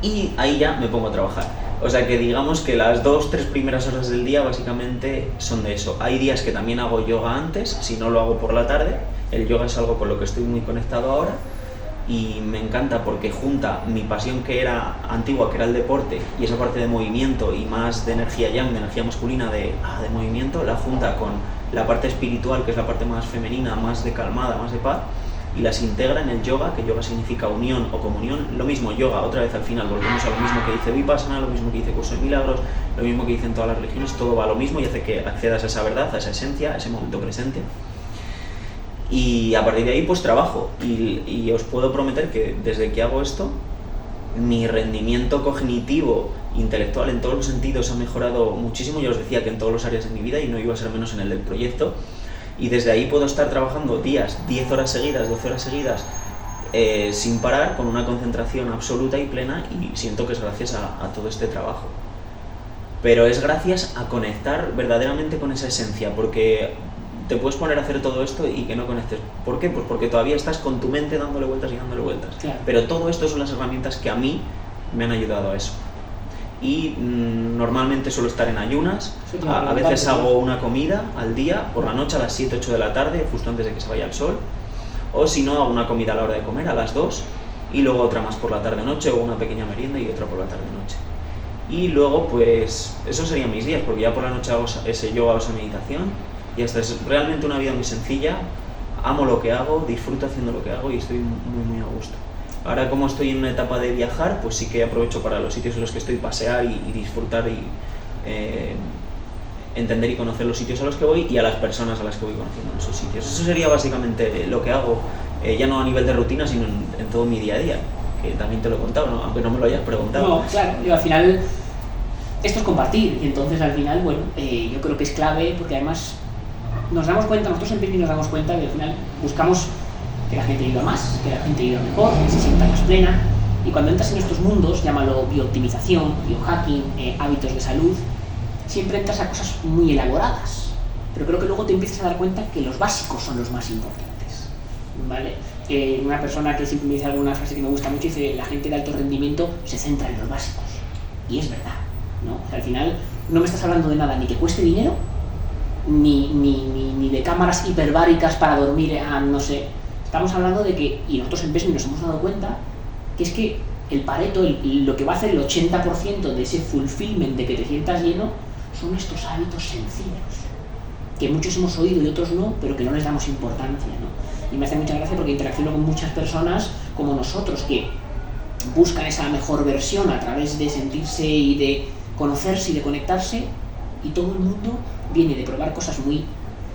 y ahí ya me pongo a trabajar. O sea que digamos que las 2-3 primeras horas del día básicamente son de eso. Hay días que también hago yoga antes, si no lo hago por la tarde. El yoga es algo con lo que estoy muy conectado ahora. y me encanta porque junta mi pasión que era antigua, que era el deporte, y esa parte de movimiento y más de energía yang, de energía masculina, de movimiento, la junta con la parte espiritual, que es la parte más femenina, más de calmada, más de paz, y las integra en el yoga, que yoga significa unión o comunión. Lo mismo yoga, otra vez al final volvemos a lo mismo que dice Vipassana, lo mismo que dice Curso de Milagros, lo mismo que dicen todas las religiones, todo va a lo mismo y hace que accedas a esa verdad, a esa esencia, a ese momento presente. Y a partir de ahí pues trabajo, y os puedo prometer que desde que hago esto, mi rendimiento cognitivo, intelectual, en todos los sentidos ha mejorado muchísimo. Yo os decía que en todas las áreas de mi vida, y no iba a ser menos en el del proyecto, y desde ahí puedo estar trabajando días, 10 horas seguidas, 12 horas seguidas, sin parar, con una concentración absoluta y plena, y siento que es gracias a todo este trabajo. Pero es gracias a conectar verdaderamente con esa esencia, porque te puedes poner a hacer todo esto y que no conectes. ¿Por qué? Pues porque todavía estás con tu mente dándole vueltas y dándole vueltas. Claro. Pero todo esto son las herramientas que a mí me han ayudado a eso. Y normalmente suelo estar en ayunas, a veces hago una comida al día, por la noche a las 7, 8 de la tarde, justo antes de que se vaya el sol, o si no, hago una comida a la hora de comer, a las 2, y luego otra más por la tarde-noche, o una pequeña merienda y otra por la tarde-noche. Y luego, pues, esos serían mis días, porque ya por la noche hago ese yoga o esa meditación, y esta es realmente una vida muy sencilla, amo lo que hago, disfruto haciendo lo que hago y estoy muy, muy a gusto. Ahora, como estoy en una etapa de viajar, pues sí que aprovecho para los sitios en los que estoy pasear y disfrutar y entender y conocer los sitios a los que voy y a las personas a las que voy conociendo en esos sitios. Eso sería básicamente lo que hago, ya no a nivel de rutina, sino en todo mi día a día, que también te lo he contado, ¿no? Aunque no me lo hayas preguntado. No, claro, yo al final, esto es compartir, y entonces al final, bueno, yo creo que es clave, porque además nos damos cuenta, nosotros en Pirmi nos damos cuenta que al final buscamos que la gente viva más, que la gente viva mejor, que se sienta más plena, y cuando entras en estos mundos, llámalo biooptimización, biohacking, hábitos de salud, siempre entras a cosas muy elaboradas, pero creo que luego te empiezas a dar cuenta que los básicos son los más importantes, ¿vale? Una persona que siempre me dice alguna frase que me gusta mucho, dice: la gente de alto rendimiento se centra en los básicos, y es verdad, ¿no? O sea, al final no me estás hablando de nada ni que cueste dinero, ni de cámaras hiperbáricas para dormir, no sé. Estamos hablando de que, y nosotros en Pesmi nos hemos dado cuenta, que es que el Pareto, lo que va a hacer el 80% de ese fulfillment, de que te sientas lleno, son estos hábitos sencillos, que muchos hemos oído y otros no, pero que no les damos importancia, ¿no? Y me hace mucha gracia porque interacciono con muchas personas como nosotros, que buscan esa mejor versión a través de sentirse y de conocerse y de conectarse, y todo el mundo viene de probar cosas muy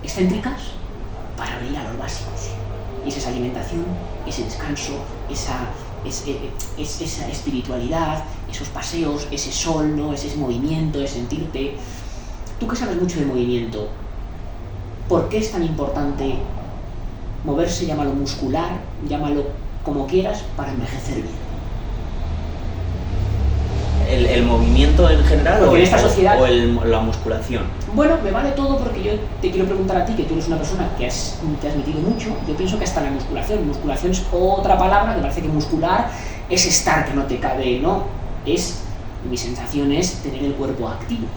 excéntricas para venir a los básicos. Y es esa alimentación, ese descanso, esa espiritualidad, esos paseos, ese sol, ¿no? Ese movimiento, ese sentirte. Tú que sabes mucho de movimiento, ¿por qué es tan importante moverse, llámalo muscular, llámalo como quieras, para envejecer bien? ¿El movimiento en general en esta sociedad, la musculación? Bueno, me vale todo, porque yo te quiero preguntar a ti, que tú eres una persona que has metido mucho. Yo pienso que hasta la musculación es otra palabra, que parece que muscular es estar, que no te cabe, no, mi sensación es tener el cuerpo activo.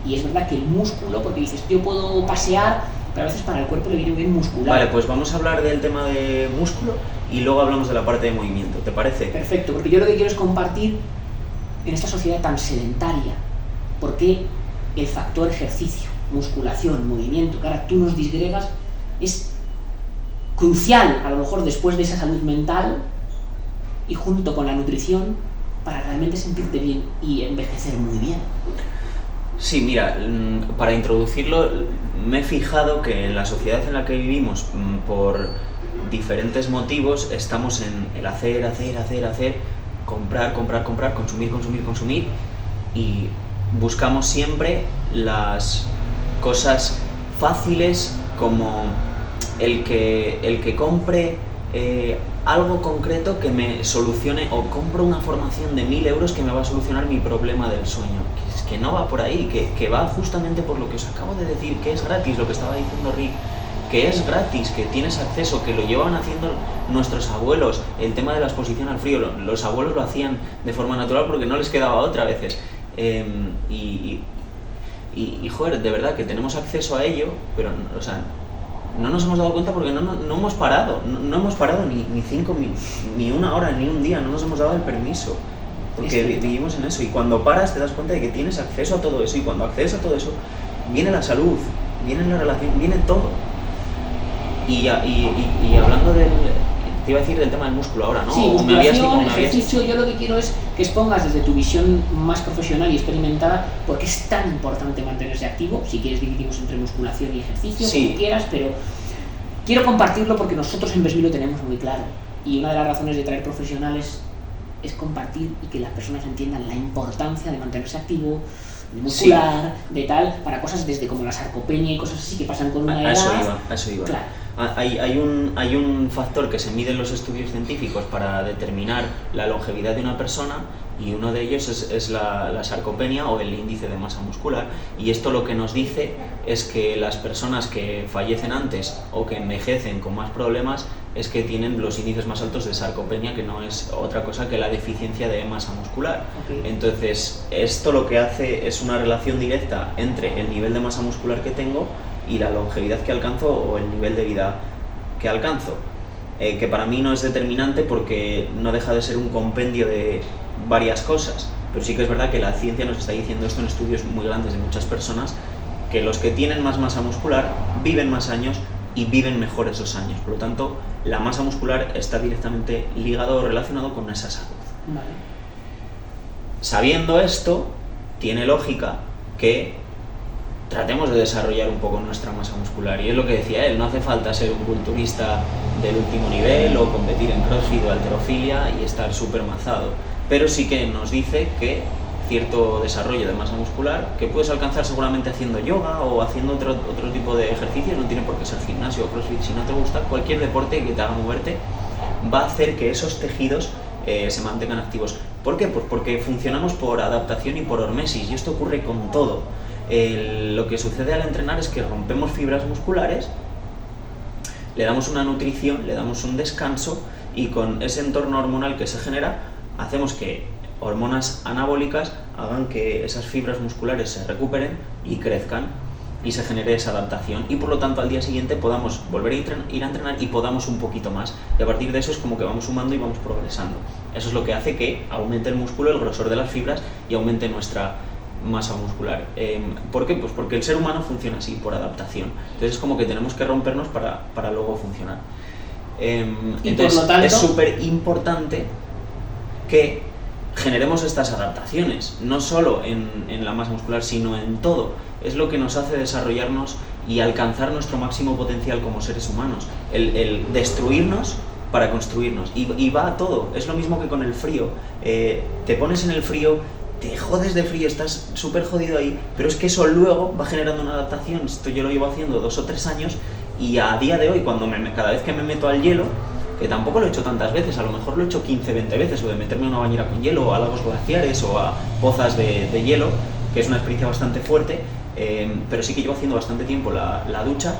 Y es verdad que el músculo, porque dices, yo puedo pasear, pero a veces para el cuerpo le viene bien muscular. Vale, pues vamos a hablar del tema de músculo y luego hablamos de la parte de movimiento, ¿te parece? Perfecto, porque yo lo que quiero es compartir, en esta sociedad tan sedentaria, por qué el factor ejercicio, musculación, movimiento, que ahora tú nos disgregas, es crucial, a lo mejor después de esa salud mental y junto con la nutrición, para realmente sentirte bien y envejecer muy bien. Sí, mira, para introducirlo, me he fijado que en la sociedad en la que vivimos, por diferentes motivos, estamos en el hacer, comprar, consumir, y buscamos siempre las cosas fáciles, como el que compre algo concreto que me solucione, o compro una formación de 1.000 euros que me va a solucionar mi problema del sueño. Que no va por ahí, que va justamente por lo que os acabo de decir, que es gratis, lo que estaba diciendo Rick, que es gratis, que tienes acceso, que lo llevan haciendo nuestros abuelos. El tema de la exposición al frío, los abuelos lo hacían de forma natural porque no les quedaba otra a veces. Y joder, de verdad que tenemos acceso a ello, pero, o sea, no nos hemos dado cuenta porque no hemos parado, no hemos parado ni 5 ni una hora, ni un día, no nos hemos dado el permiso. Porque vivimos en eso, y cuando paras te das cuenta de que tienes acceso a todo eso, y cuando accedes a todo eso, viene la salud, viene la relación, viene todo. Y hablando te iba a decir del tema del músculo ahora, ¿no? Sí, musculación, ejercicio, yo lo que quiero es que expongas desde tu visión más profesional y experimentada porque es tan importante mantenerse activo. Si quieres dividimos entre musculación y ejercicio, sí, como quieras, pero quiero compartirlo porque nosotros en Besmí lo tenemos muy claro, y una de las razones de traer profesionales es compartir y que las personas entiendan la importancia de mantenerse activo, de muscular, sí, de tal, para cosas desde como la sarcopenia y cosas así que pasan con una edad. A eso iba. Claro. Hay un factor que se mide en los estudios científicos para determinar la longevidad de una persona, y uno de ellos es la sarcopenia o el índice de masa muscular, y esto lo que nos dice es que las personas que fallecen antes o que envejecen con más problemas es que tienen los índices más altos de sarcopenia, que no es otra cosa que la deficiencia de masa muscular. Okay. Entonces, esto lo que hace es una relación directa entre el nivel de masa muscular que tengo y la longevidad que alcanzo o el nivel de vida que alcanzo, que para mí no es determinante porque no deja de ser un compendio de varias cosas, pero sí que es verdad que la ciencia nos está diciendo esto en estudios muy grandes de muchas personas, que los que tienen más masa muscular viven más años y viven mejor esos años. Por lo tanto, la masa muscular está directamente ligado o relacionado con esa salud. Vale. Sabiendo esto, tiene lógica que tratemos de desarrollar un poco nuestra masa muscular, y es lo que decía él, no hace falta ser un culturista del último nivel o competir en crossfit o halterofilia y estar súper mazado, pero sí que nos dice que cierto desarrollo de masa muscular que puedes alcanzar seguramente haciendo yoga o haciendo otro tipo de ejercicios, no tiene por qué ser gimnasio o crossfit. Si no te gusta, cualquier deporte que te haga moverte va a hacer que esos tejidos se mantengan activos. ¿Por qué? Pues porque funcionamos por adaptación y por hormesis, y esto ocurre con todo. Lo que sucede al entrenar es que rompemos fibras musculares, le damos una nutrición, le damos un descanso, y con ese entorno hormonal que se genera hacemos que hormonas anabólicas hagan que esas fibras musculares se recuperen y crezcan y se genere esa adaptación, y por lo tanto al día siguiente podamos volver a ir a entrenar y podamos un poquito más, y a partir de eso es como que vamos sumando y vamos progresando. Eso es lo que hace que aumente el músculo, el grosor de las fibras, y aumente nuestra masa muscular. ¿Por qué? Pues porque el ser humano funciona así, por adaptación. Entonces es como que tenemos que rompernos para luego funcionar. Entonces por lo tanto, es súper importante que generemos estas adaptaciones, no solo en la masa muscular, sino en todo. Es lo que nos hace desarrollarnos y alcanzar nuestro máximo potencial como seres humanos. El destruirnos para construirnos. Y va a todo. Es lo mismo que con el frío. Te pones en el frío, te jodes de frío, estás súper jodido ahí, pero es que eso luego va generando una adaptación. Esto yo lo llevo haciendo 2 o 3 años, y a día de hoy, cada vez que me meto al hielo, que tampoco lo he hecho tantas veces, a lo mejor lo he hecho 15, 20 veces, o de meterme a una bañera con hielo, o a lagos glaciares, o a pozas de hielo, que es una experiencia bastante fuerte, pero sí que llevo haciendo bastante tiempo la ducha.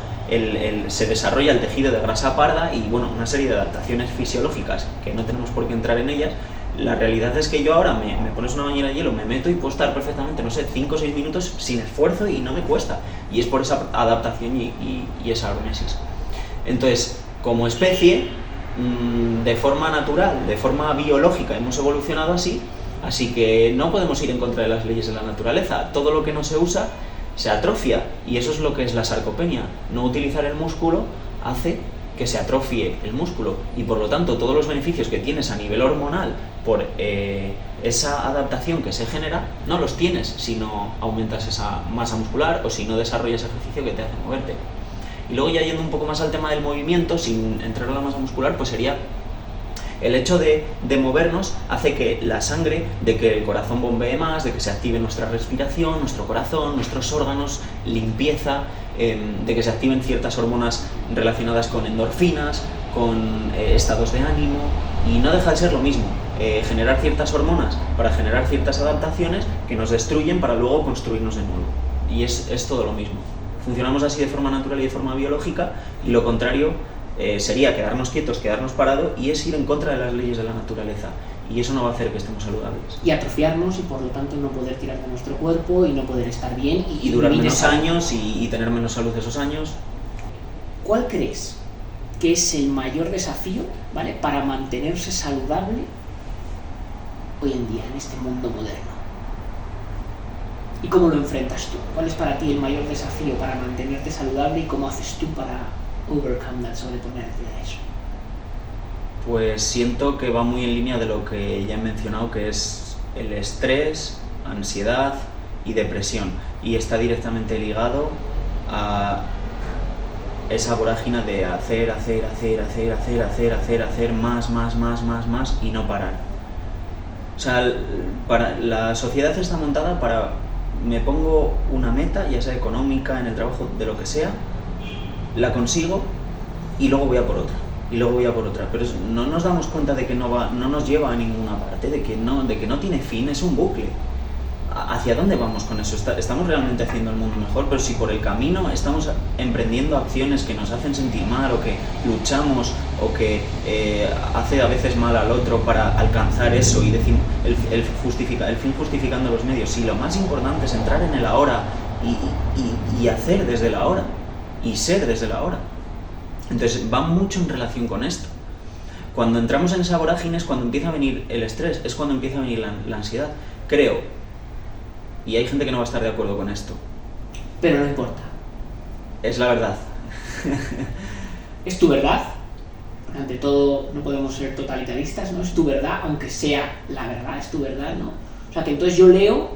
Se desarrolla el tejido de grasa parda y bueno, una serie de adaptaciones fisiológicas que no tenemos por qué entrar en ellas. La realidad es que yo ahora me pones una bañera de hielo, me meto y puedo estar perfectamente, 5 o 6 minutos sin esfuerzo, y no me cuesta, y es por esa adaptación y esa hormesis. Entonces, como especie, de forma natural, de forma biológica, hemos evolucionado así que no podemos ir en contra de las leyes de la naturaleza. Todo lo que no se usa se atrofia, y eso es lo que es la sarcopenia. No utilizar el músculo hace que se atrofie el músculo, y por lo tanto todos los beneficios que tienes a nivel hormonal por esa adaptación que se genera, no los tienes si no aumentas esa masa muscular o si no desarrollas ejercicio que te hace moverte. Y luego, ya yendo un poco más al tema del movimiento, sin entrar en la masa muscular, pues sería el hecho de movernos hace que la sangre, de que el corazón bombee más, de que se active nuestra respiración, nuestro corazón, nuestros órganos, limpieza, de que se activen ciertas hormonas relacionadas con endorfinas, con estados de ánimo, y no deja de ser lo mismo, generar ciertas hormonas para generar ciertas adaptaciones que nos destruyen para luego construirnos de nuevo. Y es todo lo mismo. Funcionamos así de forma natural y de forma biológica, y lo contrario sería quedarnos quietos, quedarnos parados, y es ir en contra de las leyes de la naturaleza, y eso no va a hacer que estemos saludables. Y atrofiarnos, y por lo tanto no poder tirar de nuestro cuerpo y no poder estar bien. Y durar menos años y tener menos salud esos años. ¿cuál crees que es el mayor desafío, ¿vale?, para mantenerse saludable hoy en día, en este mundo moderno? ¿Y cómo lo enfrentas tú? ¿Cuál es para ti el mayor desafío para mantenerte saludable y cómo haces tú para overcome that, sobreponerte a eso? Pues siento que va muy en línea de lo que ya he mencionado, que es el estrés, ansiedad y depresión. Y está directamente ligado a esa vorágine de hacer más y no parar. O sea, la sociedad está montada para, me pongo una meta, ya sea económica, en el trabajo, de lo que sea, la consigo y luego voy a por otra. Y luego voy a por otra, pero no nos damos cuenta de que no nos lleva a ninguna parte, de que no tiene fin, es un bucle. ¿Hacia dónde vamos con eso? ¿Estamos realmente haciendo el mundo mejor? Pero si por el camino estamos emprendiendo acciones que nos hacen sentir mal, o que luchamos, o que hace a veces mal al otro para alcanzar eso, y decimos el fin justificando los medios, si lo más importante es entrar en el ahora y hacer desde el ahora, y ser desde el ahora. Entonces va mucho en relación con esto. Cuando entramos en esa vorágine es cuando empieza a venir el estrés, es cuando empieza a venir la ansiedad. Creo, y hay gente que no va a estar de acuerdo con esto, pero no importa. Es la verdad. Es tu verdad. Ante todo, no podemos ser totalitaristas, ¿no? Es tu verdad, aunque sea la verdad, es tu verdad, ¿no? O sea, que entonces yo leo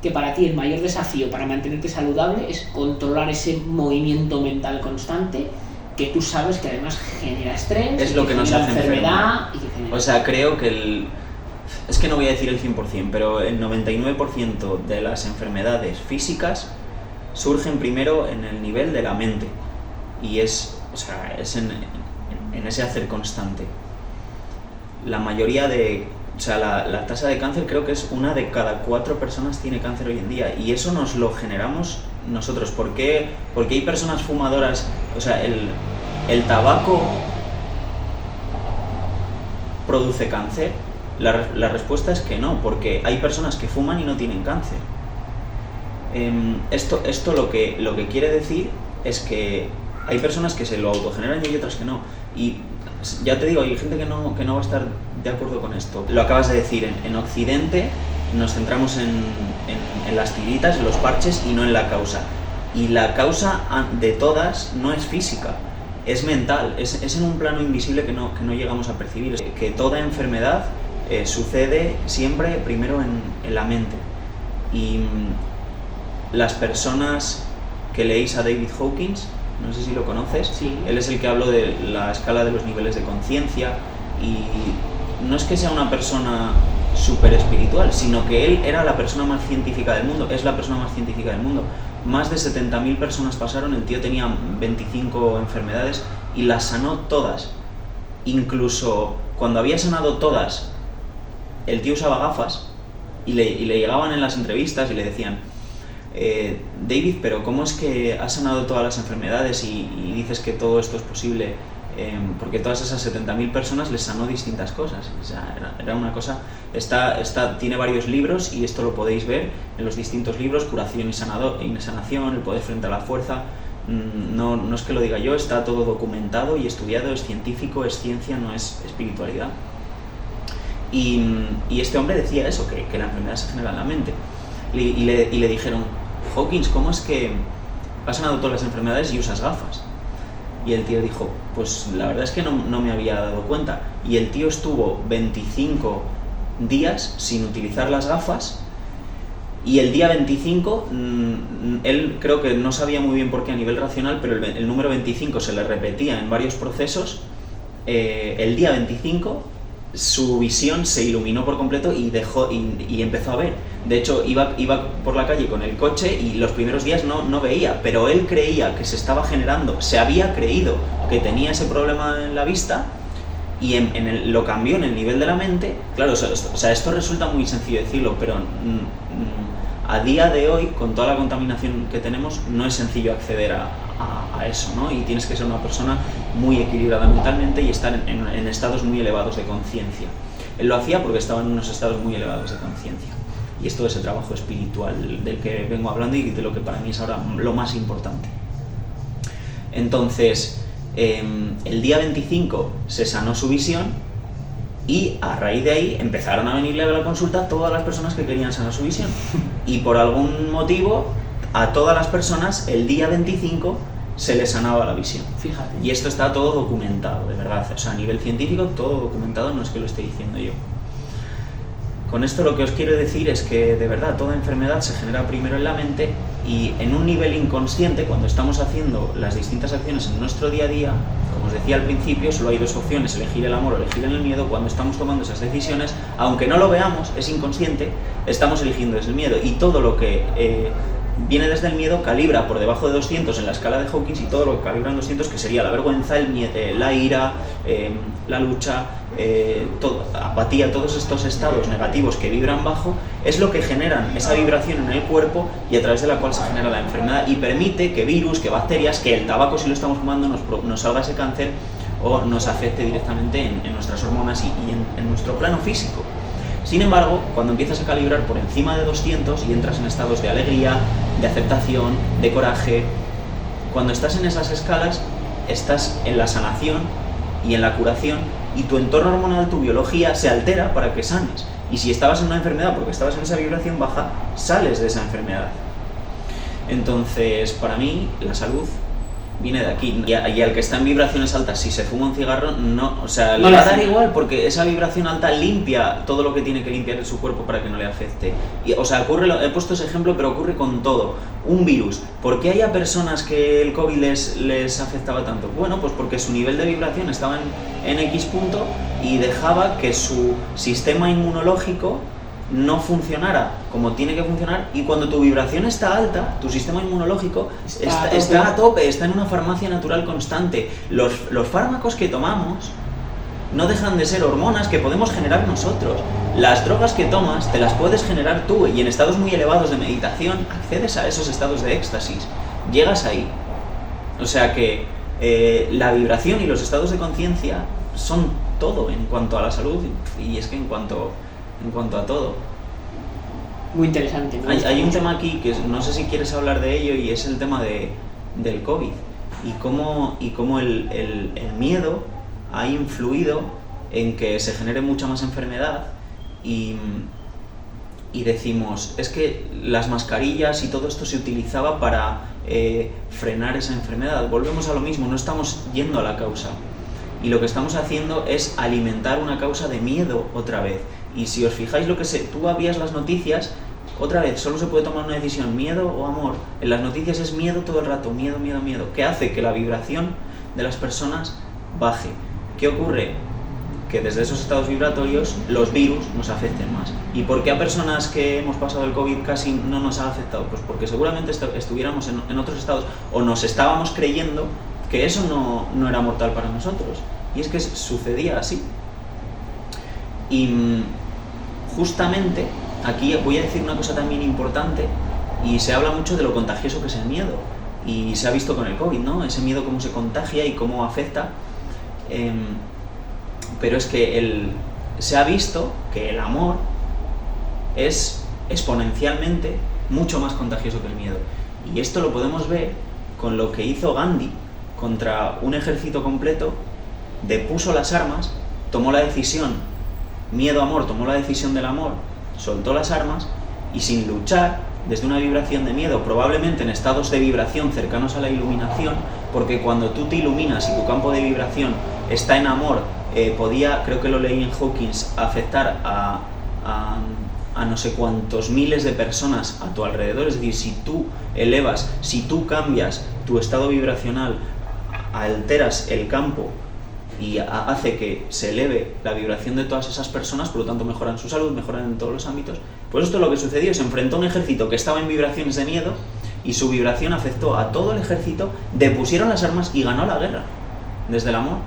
que para ti el mayor desafío para mantenerte saludable es controlar ese movimiento mental constante que tú sabes que además genera estrés, es lo que nos hace enfermedad O sea, creo que es que no voy a decir el 100%, pero el 99% de las enfermedades físicas surgen primero en el nivel de la mente, y es en ese hacer constante. La mayoría la tasa de cáncer, creo que es 1 de cada 4 personas tiene cáncer hoy en día, y eso nos lo generamos nosotros. ¿Por qué? Porque hay personas fumadoras. O sea, el tabaco produce cáncer. La respuesta es que no, porque hay personas que fuman y no tienen cáncer. Esto lo que quiere decir es que hay personas que se lo autogeneran y hay otras que no. Y ya te digo, hay gente que no va a estar de acuerdo con esto. Lo acabas de decir, en Occidente nos centramos en las tiritas, en los parches, y no en la causa. Y la causa de todas no es física, es mental, es en un plano invisible que no llegamos a percibir. Que toda enfermedad sucede siempre primero en la mente. Y las personas que leéis a David Hawkins, no sé si lo conoces, sí. Él es el que habló de la escala de los niveles de conciencia, y no es que sea una persona súper espiritual, sino que él era la persona más científica del mundo, es la persona más científica del mundo. Más de 70.000 personas pasaron, el tío tenía 25 enfermedades y las sanó todas. Incluso cuando había sanado todas, el tío usaba gafas y le llegaban en las entrevistas y le decían: David, pero ¿cómo es que has sanado todas las enfermedades y dices que todo esto es posible? Porque todas esas 70.000 personas les sanó distintas cosas. O sea, era una cosa. Tiene varios libros, y esto lo podéis ver en los distintos libros: Curación y Sanación, El poder frente a la fuerza. No es que lo diga yo, está todo documentado y estudiado, es científico, es ciencia, no es espiritualidad. Y este hombre decía eso, que la enfermedad se genera en la mente. Y le dijeron: Hawkins, ¿cómo es que has sanado todas las enfermedades y usas gafas? Y el tío dijo: pues la verdad es que no me había dado cuenta. Y el tío estuvo 25 días sin utilizar las gafas, y el día 25, él creo que no sabía muy bien por qué a nivel racional, pero el número 25 se le repetía en varios procesos. El día 25 su visión se iluminó por completo y empezó a ver. De hecho, iba por la calle con el coche y los primeros días no veía, pero él creía que se había creído que tenía ese problema en la vista, y lo cambió en el nivel de la mente. Claro, o sea, esto resulta muy sencillo decirlo, pero a día de hoy, con toda la contaminación que tenemos, no es sencillo acceder a eso, ¿no? Y tienes que ser una persona muy equilibrada mentalmente y estar en estados muy elevados de conciencia. Él lo hacía porque estaba en unos estados muy elevados de conciencia. Y esto es el trabajo espiritual del que vengo hablando y de lo que para mí es ahora lo más importante. Entonces, el día 25 se sanó su visión y a raíz de ahí empezaron a venirle a la consulta todas las personas que querían sanar su visión. Y por algún motivo, a todas las personas el día 25 se les sanaba la visión. Fíjate. Y esto está todo documentado, de verdad. O sea, a nivel científico, todo documentado, no es que lo esté diciendo yo. Con esto lo que os quiero decir es que, de verdad, toda enfermedad se genera primero en la mente y en un nivel inconsciente, cuando estamos haciendo las distintas acciones en nuestro día a día, como os decía al principio, solo hay dos opciones, elegir el amor o elegir el miedo. Cuando estamos tomando esas decisiones, aunque no lo veamos, es inconsciente, estamos eligiendo desde el miedo. Y todo lo que viene desde el miedo calibra por debajo de 200 en la escala de Hawkins, y todo lo que calibra en 200, que sería la vergüenza, el miedo, la ira, la lucha, apatía, todos estos estados negativos que vibran bajo, es lo que generan esa vibración en el cuerpo y a través de la cual se genera la enfermedad y permite que virus, que bacterias, que el tabaco, si lo estamos fumando, nos salga ese cáncer o nos afecte directamente en nuestras hormonas y en nuestro plano físico. Sin embargo, cuando empiezas a calibrar por encima de 200 y entras en estados de alegría, de aceptación, de coraje, cuando estás en esas escalas, estás en la sanación y en la curación, y tu entorno hormonal, tu biología, se altera para que sanes. Y si estabas en una enfermedad porque estabas en esa vibración baja, sales de esa enfermedad. Entonces, para mí, la salud viene de aquí. Y al que está en vibraciones altas, si se fuma un cigarro, no, o sea, le va a dar igual, porque esa vibración alta limpia todo lo que tiene que limpiar en su cuerpo para que no le afecte. Y, o sea, he puesto ese ejemplo, pero ocurre con todo. Un virus. ¿Por qué hay a personas que el COVID les afectaba tanto? Bueno, pues porque su nivel de vibración estaba en X punto y dejaba que su sistema inmunológico no funcionara como tiene que funcionar, y cuando tu vibración está alta, tu sistema inmunológico está a tope, está en una farmacia natural constante. Los fármacos que tomamos no dejan de ser hormonas que podemos generar nosotros. Las drogas que tomas te las puedes generar tú, y en estados muy elevados de meditación accedes a esos estados de éxtasis, llegas ahí. O sea que la vibración y los estados de conciencia son todo en cuanto a la salud, y es que en cuanto a todo. Muy interesante. Hay un tema aquí que no sé si quieres hablar de ello, y es el tema del COVID y cómo el miedo ha influido en que se genere mucha más enfermedad, y decimos, es que las mascarillas y todo esto se utilizaba para frenar esa enfermedad. Volvemos a lo mismo, no estamos yendo a la causa, y lo que estamos haciendo es alimentar una causa de miedo otra vez. Y si os fijáis, tú abrías las noticias, otra vez, solo se puede tomar una decisión, miedo o amor. En las noticias es miedo todo el rato, miedo, miedo, miedo, que hace que la vibración de las personas baje. ¿Qué ocurre? Que desde esos estados vibratorios los virus nos afecten más. ¿Y por qué a personas que hemos pasado el COVID casi no nos ha afectado? Pues porque seguramente estuviéramos en otros estados, o nos estábamos creyendo que eso no era mortal para nosotros. Y es que sucedía así. Y justamente aquí voy a decir una cosa también importante, y se habla mucho de lo contagioso que es el miedo, y se ha visto con el COVID, ¿no? Ese miedo, cómo se contagia y cómo afecta, pero es que se ha visto que el amor es exponencialmente mucho más contagioso que el miedo, y esto lo podemos ver con lo que hizo Gandhi contra un ejército completo. Depuso las armas, tomó la decisión, miedo-amor, tomó la decisión del amor, soltó las armas, y sin luchar, desde una vibración de miedo, probablemente en estados de vibración cercanos a la iluminación, porque cuando tú te iluminas y tu campo de vibración está en amor, creo que lo leí en Hawkins, afectar a no sé cuántos miles de personas a tu alrededor. Es decir, si tú elevas, si tú cambias tu estado vibracional, alteras el campo y hace que se eleve la vibración de todas esas personas, por lo tanto mejoran su salud, mejoran en todos los ámbitos. Pues esto es lo que sucedió: se enfrentó a un ejército que estaba en vibraciones de miedo, y su vibración afectó a todo el ejército, depusieron las armas y ganó la guerra desde el amor.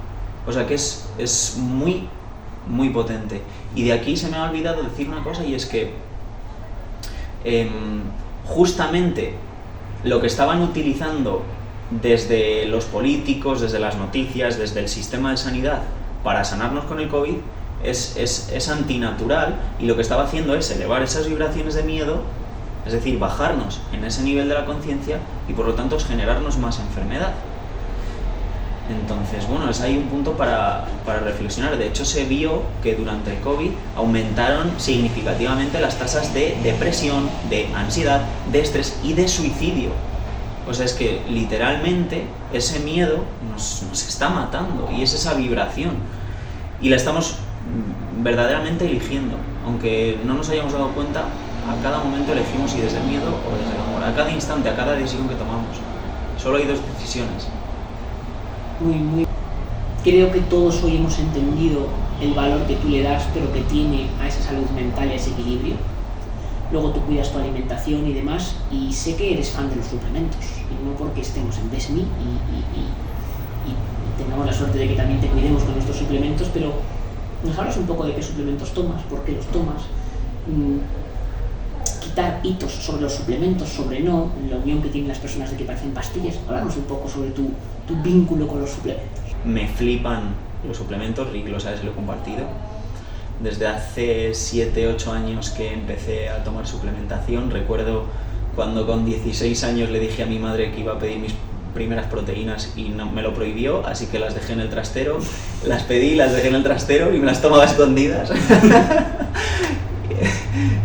O sea que es muy, muy potente. Y de aquí se me ha olvidado decir una cosa, y es que justamente lo que estaban utilizando desde los políticos, desde las noticias, desde el sistema de sanidad para sanarnos con el COVID es antinatural, y lo que estaba haciendo es elevar esas vibraciones de miedo, es decir, bajarnos en ese nivel de la conciencia, y por lo tanto generarnos más enfermedad. Entonces, bueno, es ahí un punto para reflexionar. De hecho, se vio que durante el COVID aumentaron significativamente las tasas de depresión, de ansiedad, de estrés y de suicidio. O sea, es que literalmente ese miedo nos está matando, y es esa vibración. Y la estamos verdaderamente eligiendo. Aunque no nos hayamos dado cuenta, a cada momento elegimos si desde el miedo o desde el amor. A cada instante, a cada decisión que tomamos. Solo hay 2 decisiones. Muy. Creo que todos hoy hemos entendido el valor que tú le das, pero que tiene a esa salud mental y a ese equilibrio. Luego tú cuidas tu alimentación y demás, y sé que eres fan de los suplementos, y no porque estemos en Besme y tengamos la suerte de que también te cuidemos con nuestros suplementos, pero nos hablas un poco de qué suplementos tomas, por qué los tomas, quitar hitos sobre los suplementos, sobre no, la unión que tienen las personas de que parecen pastillas. Háblanos un poco sobre tu vínculo con los suplementos. Me flipan los suplementos, Rick lo sabes, lo he compartido. Desde hace 7-8 años que empecé a tomar suplementación. Recuerdo cuando con 16 años le dije a mi madre que iba a pedir mis primeras proteínas y no, me lo prohibió, así que las dejé en el trastero, las pedí, las dejé en el trastero y me las tomaba a escondidas.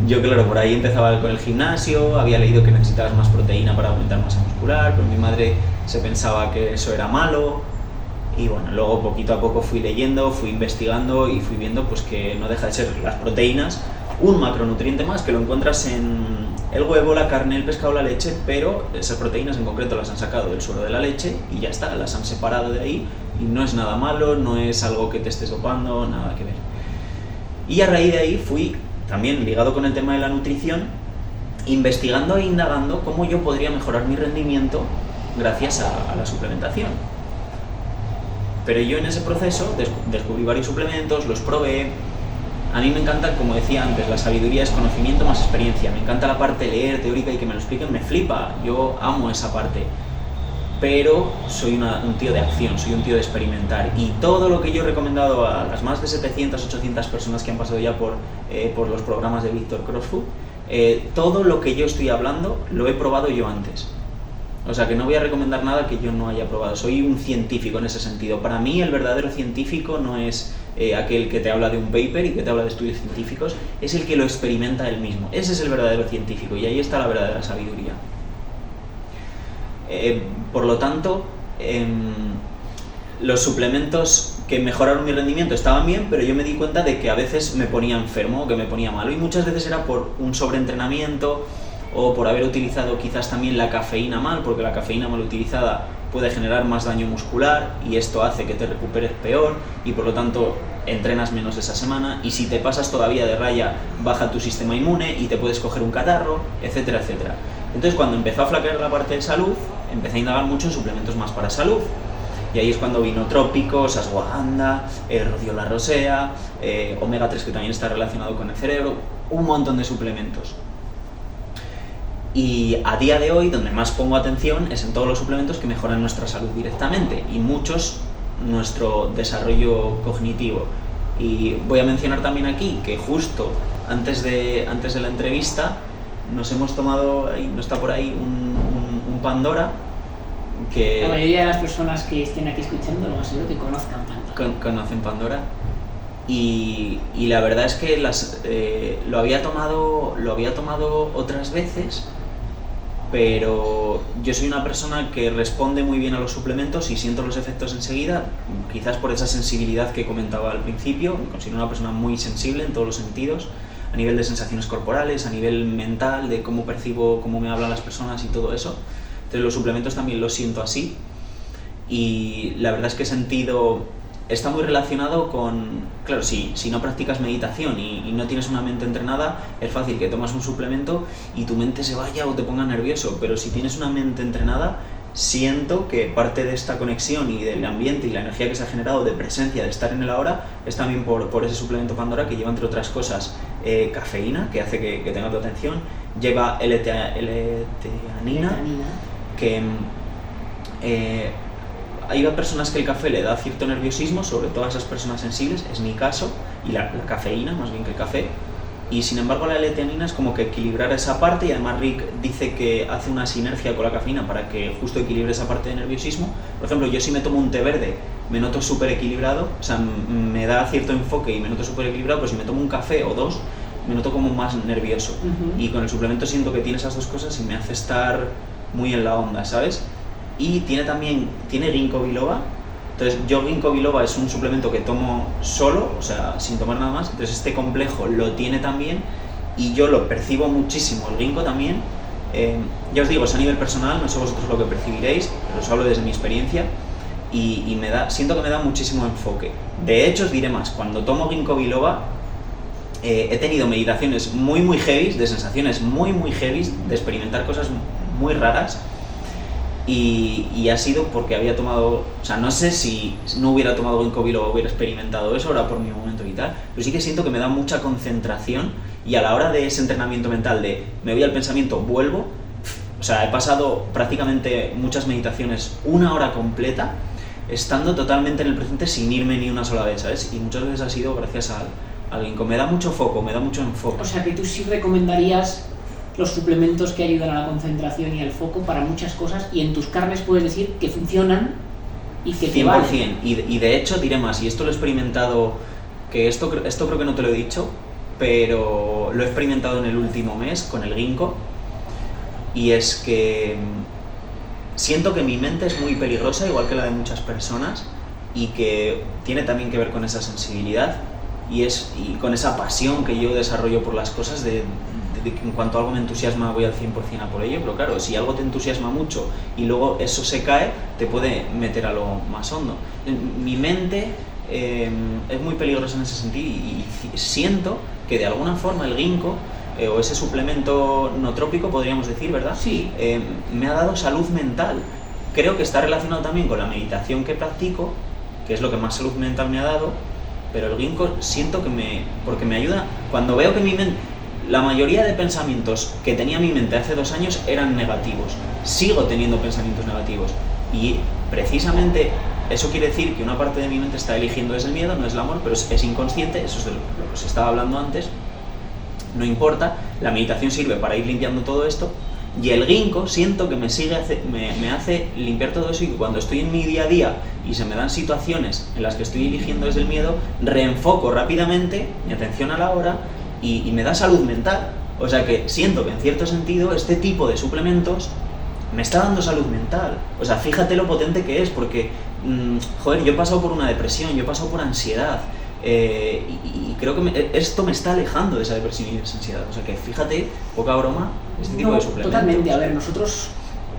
Yo, claro, por ahí empezaba con el gimnasio, había leído que necesitabas más proteína para aumentar masa muscular, pero mi madre se pensaba que eso era malo. Y bueno, luego poquito a poco fui leyendo, fui investigando y fui viendo pues que no deja de ser las proteínas un macronutriente más que lo encuentras en el huevo, la carne, el pescado, la leche, pero esas proteínas en concreto las han sacado del suero de la leche y ya está, las han separado de ahí y no es nada malo, no es algo que te estés dopando, nada que ver. Y a raíz de ahí fui, también ligado con el tema de la nutrición, investigando e indagando cómo yo podría mejorar mi rendimiento gracias a la suplementación. Pero yo en ese proceso descubrí varios suplementos, los probé. A mí me encanta, como decía antes, la sabiduría es conocimiento más experiencia. Me encanta la parte de leer, teórica y que me lo expliquen, me flipa. Yo amo esa parte. Pero soy un tío de acción, soy un tío de experimentar. Y todo lo que yo he recomendado a las más de 700, 800 personas que han pasado ya por los programas de Víctor CrossFit, todo lo que yo estoy hablando lo he probado yo antes. O sea, que no voy a recomendar nada que yo no haya probado. Soy un científico en ese sentido. Para mí el verdadero científico no es aquel que te habla de un paper y que te habla de estudios científicos, es el que lo experimenta él mismo. Ese es el verdadero científico y ahí está la verdadera sabiduría. Por lo tanto, los suplementos que mejoraron mi rendimiento estaban bien, pero yo me di cuenta de que a veces me ponía enfermo o que me ponía malo, y muchas veces era por un sobreentrenamiento o por haber utilizado quizás también la cafeína mal, porque la cafeína mal utilizada puede generar más daño muscular y esto hace que te recuperes peor y por lo tanto entrenas menos esa semana, y si te pasas todavía de raya baja tu sistema inmune y te puedes coger un catarro, etcétera, etcétera. Entonces cuando empezó a flaquear la parte de salud, empecé a indagar mucho en suplementos más para salud. Y ahí es cuando vino Trópicos, Ashwagandha, Rhodiola rosea, Omega 3 que también está relacionado con el cerebro, un montón de suplementos. Y a día de hoy, donde más pongo atención es en todos los suplementos que mejoran nuestra salud directamente y muchos nuestro desarrollo cognitivo. Y voy a mencionar también aquí que justo antes de la entrevista nos hemos tomado, no está por ahí, un Pandora que... La mayoría de las personas que estén aquí escuchando lo más seguro que conozcan Pandora. Conocen Pandora. Y la verdad es que lo había tomado otras veces, pero yo soy una persona que responde muy bien a los suplementos y siento los efectos enseguida, quizás por esa sensibilidad que comentaba al principio. Me considero una persona muy sensible en todos los sentidos, a nivel de sensaciones corporales, a nivel mental, de cómo percibo, cómo me hablan las personas y todo eso. Entonces los suplementos también los siento así, y la verdad es que he sentido... Está muy relacionado con, claro, si no practicas meditación y no tienes una mente entrenada, es fácil que tomas un suplemento y tu mente se vaya o te ponga nervioso, pero si tienes una mente entrenada, siento que parte de esta conexión y del ambiente y la energía que se ha generado de presencia, de estar en el ahora, es también por ese suplemento Pandora, que lleva, entre otras cosas, cafeína, que hace que tenga tu atención, lleva L-teanina, que... hay personas que el café le da cierto nerviosismo, sobre todo a esas personas sensibles, es mi caso, y la cafeína, más bien que el café, y sin embargo la L-teanina es como que equilibrar esa parte, y además Rick dice que hace una sinergia con la cafeína para que justo equilibre esa parte de nerviosismo. Por ejemplo, yo si me tomo un té verde me noto súper equilibrado, o sea, me da cierto enfoque y me noto súper equilibrado, pero si me tomo un café o dos me noto como más nervioso. Y con el suplemento siento que tiene esas dos cosas y me hace estar muy en la onda, ¿sabes? Y tiene ginkgo biloba. Entonces yo ginkgo biloba es un suplemento que tomo solo, o sea, sin tomar nada más. Entonces este complejo lo tiene también y yo lo percibo muchísimo, el ginkgo también. Ya os digo, es a nivel personal, no sé vosotros lo que percibiréis, pero os hablo desde mi experiencia y siento que me da muchísimo enfoque. De hecho, os diré más, cuando tomo ginkgo biloba he tenido meditaciones muy muy heavy, de sensaciones muy muy heavy, de experimentar cosas muy raras. Y ha sido porque había tomado, o sea, no sé si no hubiera tomado ginkgo biloba hubiera experimentado eso, ahora por mi momento y tal, pero sí que siento que me da mucha concentración, y a la hora de ese entrenamiento mental de me voy al pensamiento, vuelvo, o sea, he pasado prácticamente muchas meditaciones 1 hora completa estando totalmente en el presente sin irme ni una sola vez, ¿sabes? Y muchas veces ha sido gracias al ginkgo. Me da mucho foco, me da mucho enfoque. O sea, que tú sí recomendarías los suplementos que ayudan a la concentración y al foco para muchas cosas, y en tus carnes puedes decir que funcionan y que te 100%, valen. y de hecho diré más, y esto lo he experimentado, que esto creo que no te lo he dicho, pero lo he experimentado en el último mes con el ginkgo, y es que siento que mi mente es muy peligrosa, igual que la de muchas personas, y que tiene también que ver con esa sensibilidad y con esa pasión que yo desarrollo por las cosas, de que en cuanto algo me entusiasma voy al 100% a por ello, pero claro, si algo te entusiasma mucho y luego eso se cae, te puede meter a lo más hondo. Mi mente es muy peligrosa en ese sentido, y siento que de alguna forma el ginkgo, o ese suplemento nootrópico, podríamos decir, ¿verdad? Sí. Me ha dado salud mental. Creo que está relacionado también con la meditación que practico, que es lo que más salud mental me ha dado, pero el ginkgo siento porque me ayuda, cuando veo que mi mente, la mayoría de pensamientos que tenía mi mente hace 2 años eran negativos, sigo teniendo pensamientos negativos, y precisamente eso quiere decir que una parte de mi mente está eligiendo es el miedo, no es el amor, pero es inconsciente, eso es de lo que os estaba hablando antes. No importa, la meditación sirve para ir limpiando todo esto, y el ginkgo siento que me hace limpiar todo eso, y que cuando estoy en mi día a día y se me dan situaciones en las que estoy eligiendo desde el miedo, reenfoco rápidamente mi atención a la hora y me da salud mental. O sea que siento que en cierto sentido este tipo de suplementos me está dando salud mental. O sea, fíjate lo potente que es, porque joder, yo he pasado por una depresión, yo he pasado por ansiedad, y creo que esto me está alejando de esa depresión y de esa ansiedad. O sea que fíjate, poca broma, este tipo de suplementos. Totalmente. A ver, nosotros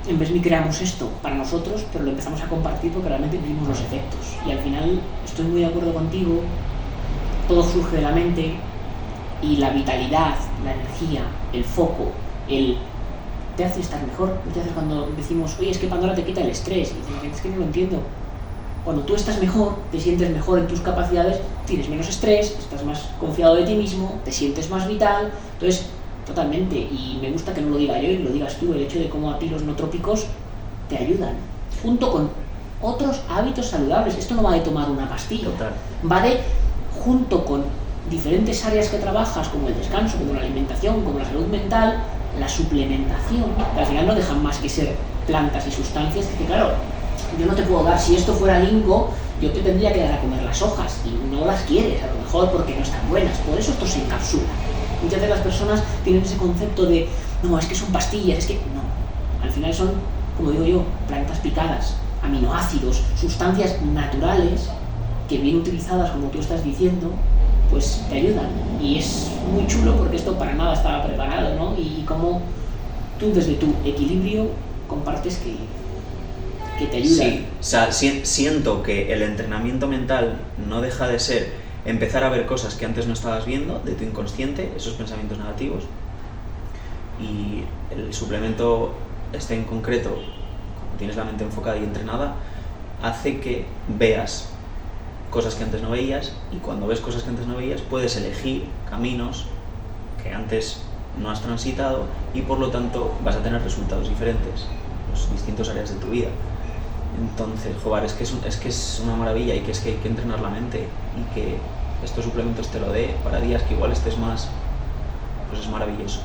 en Besme creamos esto para nosotros, pero lo empezamos a compartir porque realmente vivimos los efectos, y al final estoy muy de acuerdo contigo, todo surge de la mente, y la vitalidad, la energía, el foco, te hace estar mejor. Muchas veces cuando decimos, oye, es que Pandora te quita el estrés, y dices, es que no lo entiendo. Cuando tú estás mejor, te sientes mejor en tus capacidades, tienes menos estrés, estás más confiado de ti mismo, te sientes más vital. Entonces, totalmente, y me gusta que no lo diga yo y lo digas tú, el hecho de cómo a ti los nootrópicos te ayudan, junto con otros hábitos saludables. Esto no va de tomar una pastilla, Total. va de, junto con diferentes áreas que trabajas, como el descanso, como la alimentación, como la salud mental, la suplementación, que al final no dejan más que ser plantas y sustancias, que claro, yo no te puedo dar, si esto fuera ginkgo, yo te tendría que dar a comer las hojas, y no las quieres, a lo mejor porque no están buenas, por eso esto se encapsula. Muchas de las personas tienen ese concepto de, no, es que son pastillas, es que no, al final son, como digo yo, plantas picadas, aminoácidos, sustancias naturales, que bien utilizadas, como tú estás diciendo, pues te ayudan. Y es muy chulo porque esto para nada estaba preparado, ¿no? Y como tú desde tu equilibrio compartes que te ayuda. Sí, o sea, siento que el entrenamiento mental no deja de ser empezar a ver cosas que antes no estabas viendo de tu inconsciente, esos pensamientos negativos, y el suplemento este en concreto, como tienes la mente enfocada y entrenada, hace que veas cosas que antes no veías, y cuando ves cosas que antes no veías puedes elegir caminos que antes no has transitado, y por lo tanto vas a tener resultados diferentes en las distintas áreas de tu vida. Entonces, joder, es que es una maravilla, y que hay que entrenar la mente, y que estos suplementos te lo dé para días que igual estés más pues es maravilloso.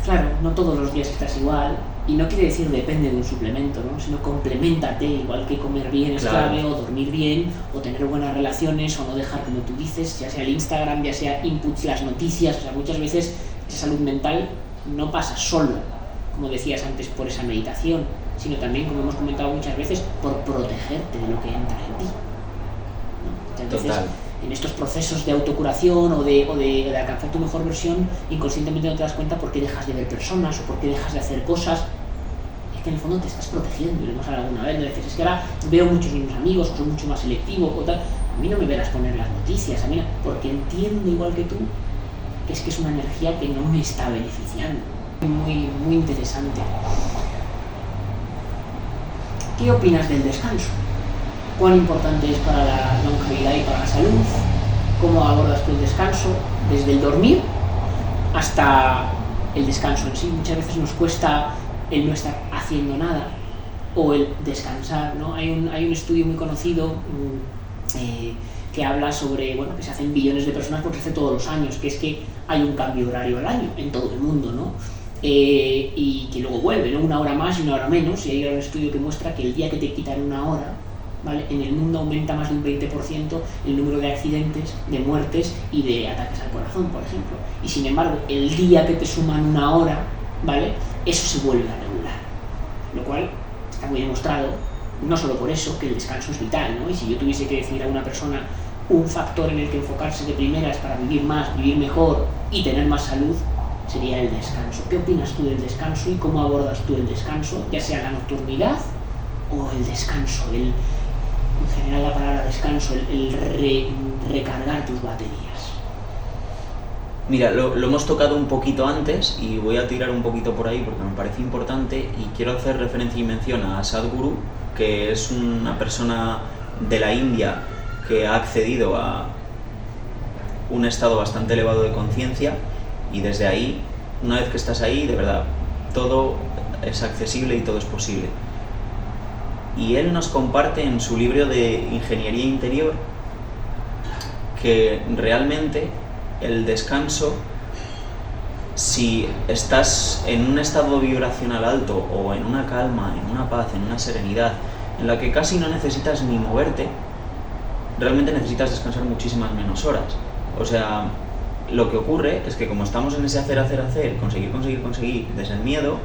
Claro, no todos los días estás igual, y no quiere decir depende de un suplemento, ¿no? Sino compleméntate, igual que comer bien es clave, o dormir bien, o tener buenas relaciones, o no dejar, como tú dices, ya sea el Instagram, ya sea inputs, las noticias. O sea, muchas veces esa salud mental no pasa solo, como decías antes, por esa meditación, sino también, como hemos comentado muchas veces, por protegerte de lo que entra en ti, ¿no? Entonces, Total. en estos procesos de autocuración o de alcanzar tu mejor versión, inconscientemente no te das cuenta por qué dejas de ver personas o por qué dejas de hacer cosas. Es que en el fondo te estás protegiendo, y lo hemos hablado alguna vez, ¿no? Dices, es que ahora veo muchos mismos amigos, o soy mucho más selectivo, o tal. A mí no me verás poner las noticias, a mí no, porque entiendo, igual que tú, que es una energía que no me está beneficiando. Muy, muy interesante. ¿Qué opinas del descanso? ¿Cuán importante es para la longevidad y para la salud? ¿Cómo abordas tú el descanso? Desde el dormir hasta el descanso en sí. Muchas veces nos cuesta el no estar haciendo nada o el descansar, ¿no? Hay un estudio muy conocido que habla sobre, bueno, que se hacen billones de personas porque se hace todos los años, que es que hay un cambio horario al año en todo el mundo, ¿no? Y que luego vuelve, ¿no? Una hora más y una hora menos, y hay un estudio que muestra que el día que te quitan una hora, ¿vale? En el mundo aumenta más de un 20% el número de accidentes, de muertes y de ataques al corazón, por ejemplo. Y sin embargo, el día que te suman una hora, ¿vale? Eso se vuelve a regular. Lo cual está muy demostrado, no solo por eso, que el descanso es vital, ¿no? Y si yo tuviese que decir a una persona un factor en el que enfocarse de primeras para vivir más, vivir mejor y tener más salud, sería el descanso. ¿Qué opinas tú del descanso y cómo abordas tú el descanso, ya sea la nocturnidad o el descanso, en general la palabra descanso, recargar tus baterías? Mira, lo hemos tocado un poquito antes y voy a tirar un poquito por ahí porque me parece importante, y quiero hacer referencia y mención a Sadhguru, que es una persona de la India que ha accedido a un estado bastante elevado de conciencia, y desde ahí, una vez que estás ahí, de verdad, todo es accesible y todo es posible. Y él nos comparte en su libro de Ingeniería Interior que realmente el descanso, si estás en un estado vibracional alto o en una calma, en una paz, en una serenidad, en la que casi no necesitas ni moverte, realmente necesitas descansar muchísimas menos horas. O sea, lo que ocurre es que como estamos en ese hacer, conseguir, desde el miedo,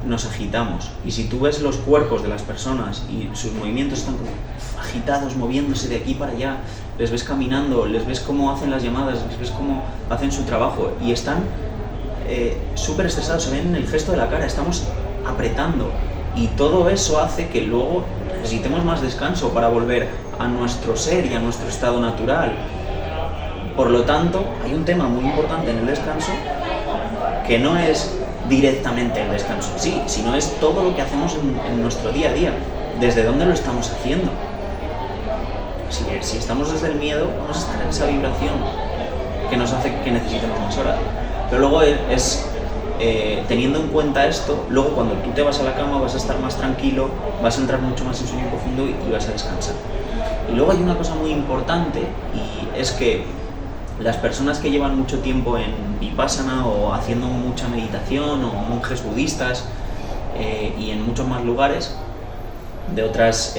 nos agitamos. Y si tú ves los cuerpos de las personas y sus movimientos están como agitados, moviéndose de aquí para allá, les ves caminando, les ves cómo hacen las llamadas, les ves cómo hacen su trabajo y están súper estresados, se ven en el gesto de la cara, estamos apretando, y todo eso hace que luego necesitemos más descanso para volver a nuestro ser y a nuestro estado natural. Por lo tanto, hay un tema muy importante en el descanso que no es directamente el descanso en sí, sino es todo lo que hacemos en nuestro día a día, desde dónde lo estamos haciendo. Si estamos desde el miedo, vamos a estar en esa vibración que nos hace que necesitemos más horas. Pero luego teniendo en cuenta esto, luego cuando tú te vas a la cama vas a estar más tranquilo, vas a entrar mucho más en sueño profundo y vas a descansar. Y luego hay una cosa muy importante, y es que las personas que llevan mucho tiempo en Vipassana o haciendo mucha meditación, o monjes budistas y en muchos más lugares de otras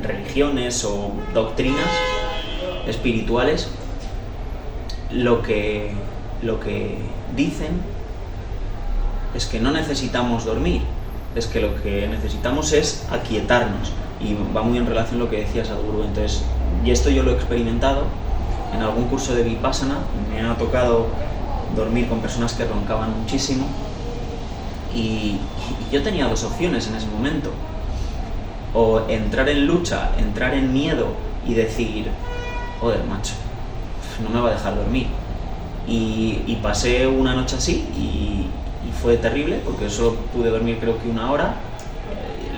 religiones o doctrinas espirituales, lo que dicen es que no necesitamos dormir, es que lo que necesitamos es aquietarnos, y va muy en relación a lo que decía Sadhguru. Entonces, y esto yo lo he experimentado en algún curso de Vipassana. Me ha tocado dormir con personas que roncaban muchísimo, y yo tenía dos opciones en ese momento: o entrar en lucha, entrar en miedo y decir, joder, macho, no me va a dejar dormir. Y pasé una noche así y fue terrible, porque solo pude dormir creo que una hora.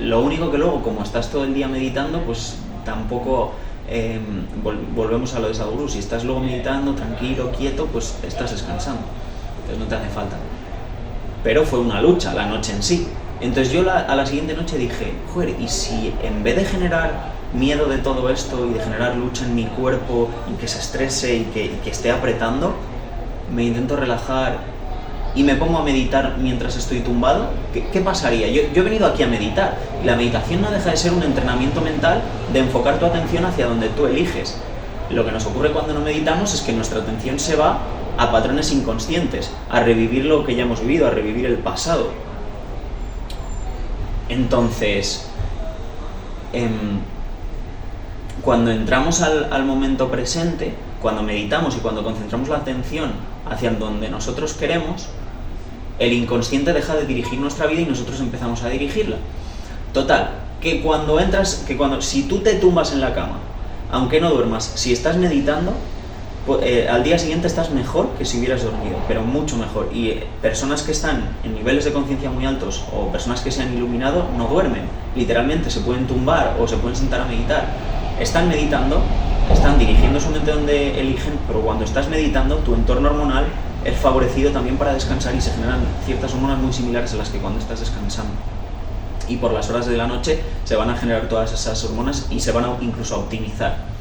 Lo único que luego, como estás todo el día meditando, pues tampoco volvemos a lo de Sadhguru. Si estás luego meditando, tranquilo, quieto, pues estás descansando, entonces no te hace falta. Pero fue una lucha la noche en sí. Entonces yo a la siguiente noche dije, joder, ¿y si en vez de generar miedo de todo esto y de generar lucha en mi cuerpo y que se estrese y que esté apretando, me intento relajar y me pongo a meditar mientras estoy tumbado, ¿qué pasaría? Yo he venido aquí a meditar, y la meditación no deja de ser un entrenamiento mental de enfocar tu atención hacia donde tú eliges. Lo que nos ocurre cuando no meditamos es que nuestra atención se va a patrones inconscientes, a revivir lo que ya hemos vivido, a revivir el pasado. Entonces, cuando entramos al momento presente, cuando meditamos y cuando concentramos la atención hacia donde nosotros queremos, el inconsciente deja de dirigir nuestra vida y nosotros empezamos a dirigirla. Total, si tú te tumbas en la cama, aunque no duermas, si estás meditando, al día siguiente estás mejor que si hubieras dormido, pero mucho mejor. Y personas que están en niveles de conciencia muy altos o personas que se han iluminado no duermen, literalmente se pueden tumbar o se pueden sentar a meditar. Están meditando, están dirigiendo su mente donde eligen, pero cuando estás meditando tu entorno hormonal es favorecido también para descansar y se generan ciertas hormonas muy similares a las que cuando estás descansando. Y por las horas de la noche se van a generar todas esas hormonas y se van incluso a optimizar.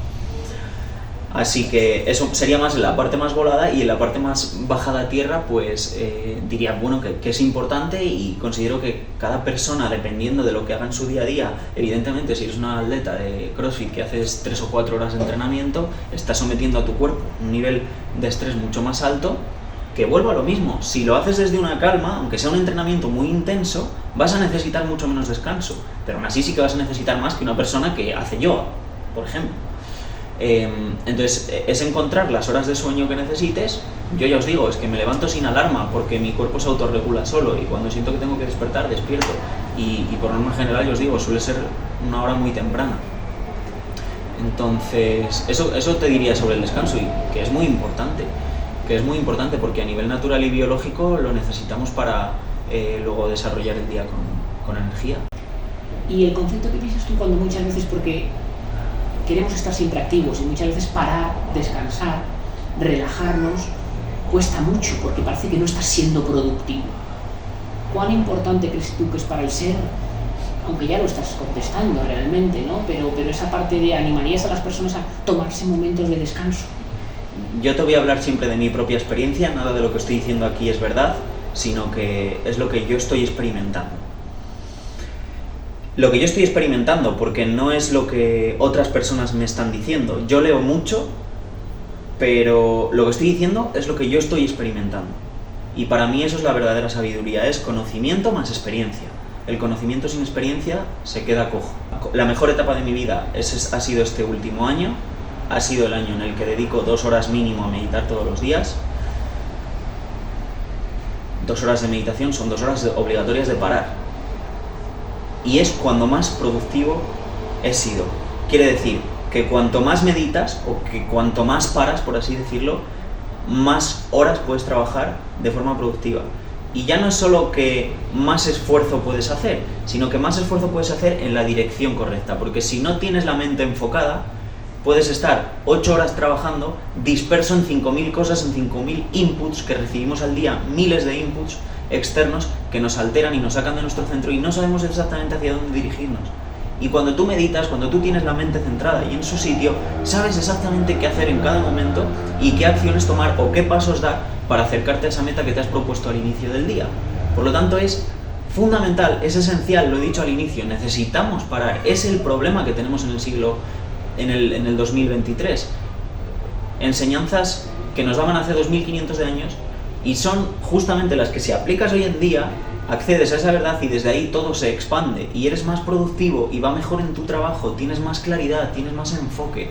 Así que eso sería más en la parte más volada, y en la parte más bajada a tierra pues diría bueno que es importante, y considero que cada persona, dependiendo de lo que haga en su día a día, evidentemente si eres una atleta de CrossFit que haces 3 o 4 horas de entrenamiento, estás sometiendo a tu cuerpo un nivel de estrés mucho más alto, que vuelvo a lo mismo. Si lo haces desde una calma, aunque sea un entrenamiento muy intenso, vas a necesitar mucho menos descanso, pero aún así sí que vas a necesitar más que una persona que hace yoga, por ejemplo. Entonces es encontrar las horas de sueño que necesites. Yo ya os digo, es que me levanto sin alarma porque mi cuerpo se autorregula solo, y cuando siento que tengo que despertar, despierto, y por norma general, yo os digo, suele ser una hora muy temprana. Entonces eso te diría sobre el descanso, y que es muy importante porque a nivel natural y biológico lo necesitamos para luego desarrollar el día con energía. Y el concepto que piensas tú cuando muchas veces, porque queremos estar siempre activos y muchas veces parar, descansar, relajarnos, cuesta mucho porque parece que no estás siendo productivo. ¿Cuán importante crees tú que es para el ser? Aunque ya lo estás contestando realmente, ¿no? Pero esa parte de animarías a las personas a tomarse momentos de descanso. Yo te voy a hablar siempre de mi propia experiencia, nada de lo que estoy diciendo aquí es verdad, sino que es lo que yo estoy experimentando. Lo que yo estoy experimentando, porque no es lo que otras personas me están diciendo. Yo leo mucho, pero lo que estoy diciendo es lo que yo estoy experimentando. Y para mí eso es la verdadera sabiduría, es conocimiento más experiencia. El conocimiento sin experiencia se queda cojo. La mejor etapa de mi vida ha sido este último año. Ha sido el año en el que dedico 2 horas mínimo a meditar todos los días. 2 horas de meditación son 2 horas obligatorias de parar. Y es cuando más productivo he sido. Quiere decir que cuanto más meditas, o que cuanto más paras, por así decirlo, más horas puedes trabajar de forma productiva. Y ya no es solo que más esfuerzo puedes hacer, sino que más esfuerzo puedes hacer en la dirección correcta. Porque si no tienes la mente enfocada, puedes estar 8 horas trabajando disperso en 5.000 cosas, en 5.000 inputs que recibimos al día, miles de inputs externos que nos alteran y nos sacan de nuestro centro y no sabemos exactamente hacia dónde dirigirnos. Y cuando tú meditas, cuando tú tienes la mente centrada y en su sitio, sabes exactamente qué hacer en cada momento y qué acciones tomar o qué pasos dar para acercarte a esa meta que te has propuesto al inicio del día. Por lo tanto, es fundamental, es esencial, lo he dicho al inicio, necesitamos parar. Es el problema que tenemos en el 2023. Enseñanzas que nos daban hace 2500 de años y son justamente las que, si aplicas hoy en día, accedes a esa verdad y desde ahí todo se expande y eres más productivo y va mejor en tu trabajo, tienes más claridad, tienes más enfoque.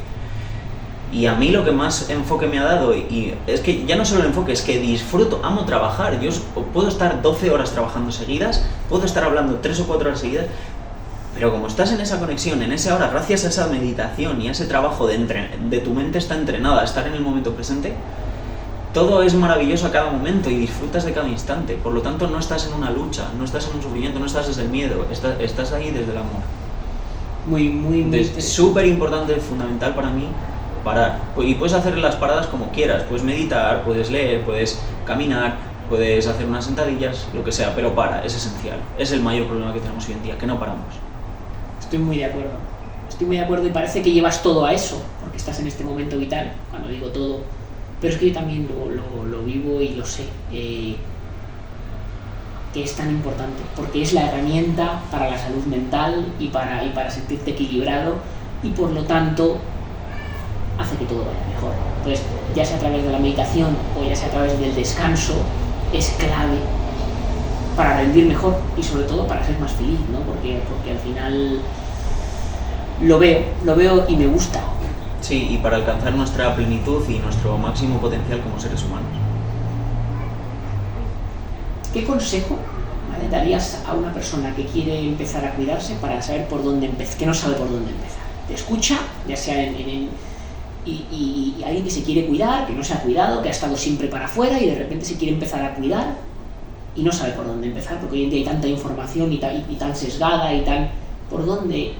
Y a mí lo que más enfoque me ha dado, y es que ya no solo el enfoque, es que disfruto, amo trabajar. Yo puedo estar 12 horas trabajando seguidas, puedo estar hablando 3 o 4 horas seguidas, pero como estás en esa conexión, en esa hora, gracias a esa meditación y a ese trabajo de tu mente está entrenada a estar en el momento presente, todo es maravilloso a cada momento y disfrutas de cada instante. Por lo tanto, no estás en una lucha, no estás en un sufrimiento, no estás desde el miedo, estás ahí desde el amor. Muy Es súper importante, fundamental para mí, parar. Y puedes hacer las paradas como quieras, puedes meditar, puedes leer, puedes caminar, puedes hacer unas sentadillas, lo que sea, pero para, es esencial. Es el mayor problema que tenemos hoy en día, que no paramos. Estoy muy de acuerdo y parece que llevas todo a eso, porque estás en este momento vital, cuando digo todo. Pero es que yo también lo vivo y lo sé. que es tan importante, porque es la herramienta para la salud mental y para sentirte equilibrado, y por lo tanto hace que todo vaya mejor. Entonces, ya sea a través de la meditación o ya sea a través del descanso, es clave para rendir mejor y sobre todo para ser más feliz, ¿no? Porque al final lo veo y me gusta. Sí, y para alcanzar nuestra plenitud y nuestro máximo potencial como seres humanos. ¿Qué consejo, ¿vale?, darías a una persona que quiere empezar a cuidarse para saber por dónde empezar, que no sabe por dónde empezar? Te escucha, ya sea y alguien que se quiere cuidar, que no se ha cuidado, que ha estado siempre para afuera y de repente se quiere empezar a cuidar y no sabe por dónde empezar, porque hoy en día hay tanta información y tan sesgada y tan... ¿Por dónde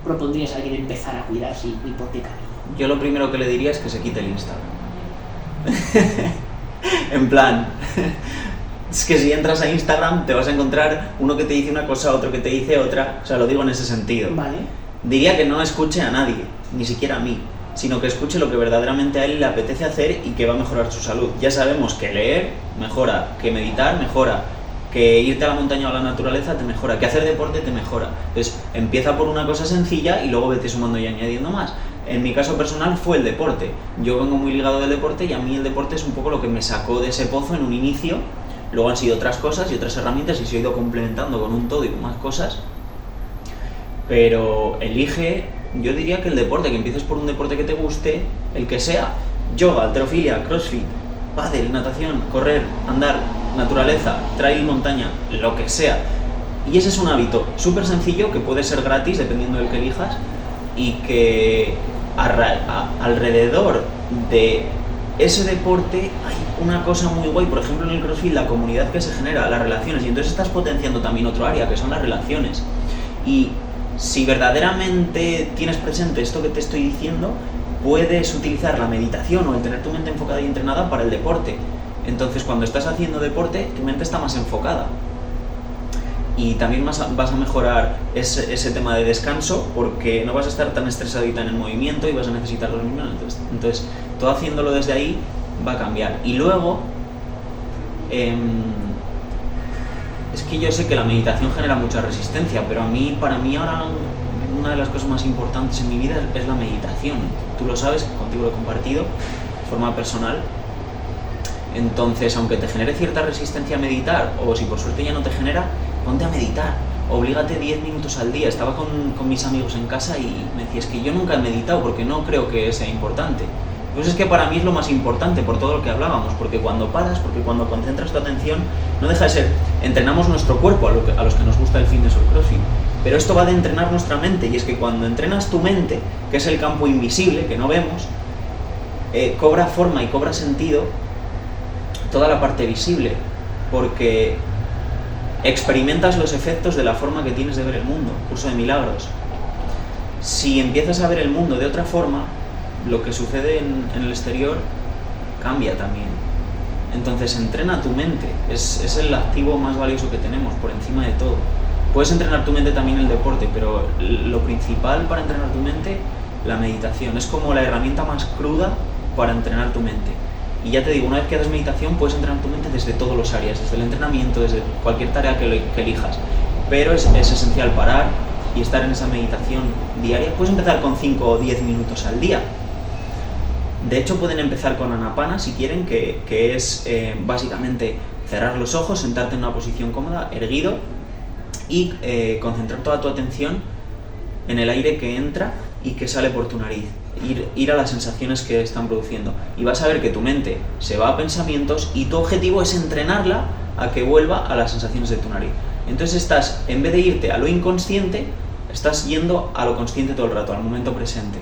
propondrías a alguien empezar a cuidarse y por qué camino? Yo lo primero que le diría es que se quite el Instagram. En plan, es que si entras a Instagram te vas a encontrar uno que te dice una cosa, otro que te dice otra, o sea, lo digo en ese sentido. Vale. Diría que no escuche a nadie, ni siquiera a mí, sino que escuche lo que verdaderamente a él le apetece hacer y que va a mejorar su salud. Ya sabemos que leer mejora, que meditar mejora, que irte a la montaña o a la naturaleza te mejora, que hacer deporte te mejora. Entonces, empieza por una cosa sencilla y luego vete sumando y añadiendo más. En mi caso personal fue el deporte. Yo vengo muy ligado del deporte y a mí el deporte es un poco lo que me sacó de ese pozo en un inicio. Luego han sido otras cosas y otras herramientas y se ha ido complementando con un todo y con más cosas. Pero elige, yo diría que el deporte, que empieces por un deporte que te guste, el que sea. Yoga, halterofilia, crossfit, pádel, natación, correr, andar, naturaleza, trail, montaña, lo que sea. Y ese es un hábito súper sencillo que puede ser gratis dependiendo del que elijas y que alrededor de ese deporte hay una cosa muy guay. Por ejemplo, en el crossfit, la comunidad que se genera, las relaciones, y entonces estás potenciando también otro área que son las relaciones. Y si verdaderamente tienes presente esto que te estoy diciendo, puedes utilizar la meditación o el tener tu mente enfocada y entrenada para el deporte. Entonces, cuando estás haciendo deporte, tu mente está más enfocada. Y también vas a mejorar ese tema de descanso, porque no vas a estar tan estresadita en el movimiento y vas a necesitar dormir menos. Entonces, todo haciéndolo desde ahí va a cambiar. Y luego, es que yo sé que la meditación genera mucha resistencia, pero para mí ahora una de las cosas más importantes en mi vida es la meditación. Tú lo sabes, contigo lo he compartido de forma personal. Entonces, aunque te genere cierta resistencia a meditar, o si por suerte ya no te genera, ponte a meditar, oblígate 10 minutos al día. Estaba con mis amigos en casa y me decía, es que yo nunca he meditado porque no creo que sea importante. Pues es que para mí es lo más importante por todo lo que hablábamos, porque cuando paras, porque cuando concentras tu atención, no deja de ser, entrenamos nuestro cuerpo a los que nos gusta el fitness o el crossfit, pero esto va de entrenar nuestra mente, y es que cuando entrenas tu mente, que es el campo invisible que no vemos, cobra forma y cobra sentido toda la parte visible, porque experimentas los efectos de la forma que tienes de ver el mundo, curso de milagros. Si empiezas a ver el mundo de otra forma, lo que sucede en el exterior cambia también. Entonces entrena tu mente, es el activo más valioso que tenemos por encima de todo. Puedes entrenar tu mente también en el deporte, pero lo principal para entrenar tu mente, la meditación, es como la herramienta más cruda para entrenar tu mente. Y ya te digo, una vez que haces meditación puedes entrenar tu mente desde todas las áreas, desde el entrenamiento, desde cualquier tarea que elijas. Pero es esencial parar y estar en esa meditación diaria. Puedes empezar con 5 o 10 minutos al día. De hecho, pueden empezar con Anapana si quieren, que es básicamente cerrar los ojos, sentarte en una posición cómoda, erguido, y concentrar toda tu atención en el aire que entra y que sale por tu nariz. Ir a las sensaciones que están produciendo. Y vas a ver que tu mente se va a pensamientos y tu objetivo es entrenarla a que vuelva a las sensaciones de tu nariz. Entonces estás, en vez de irte a lo inconsciente, estás yendo a lo consciente todo el rato, al momento presente.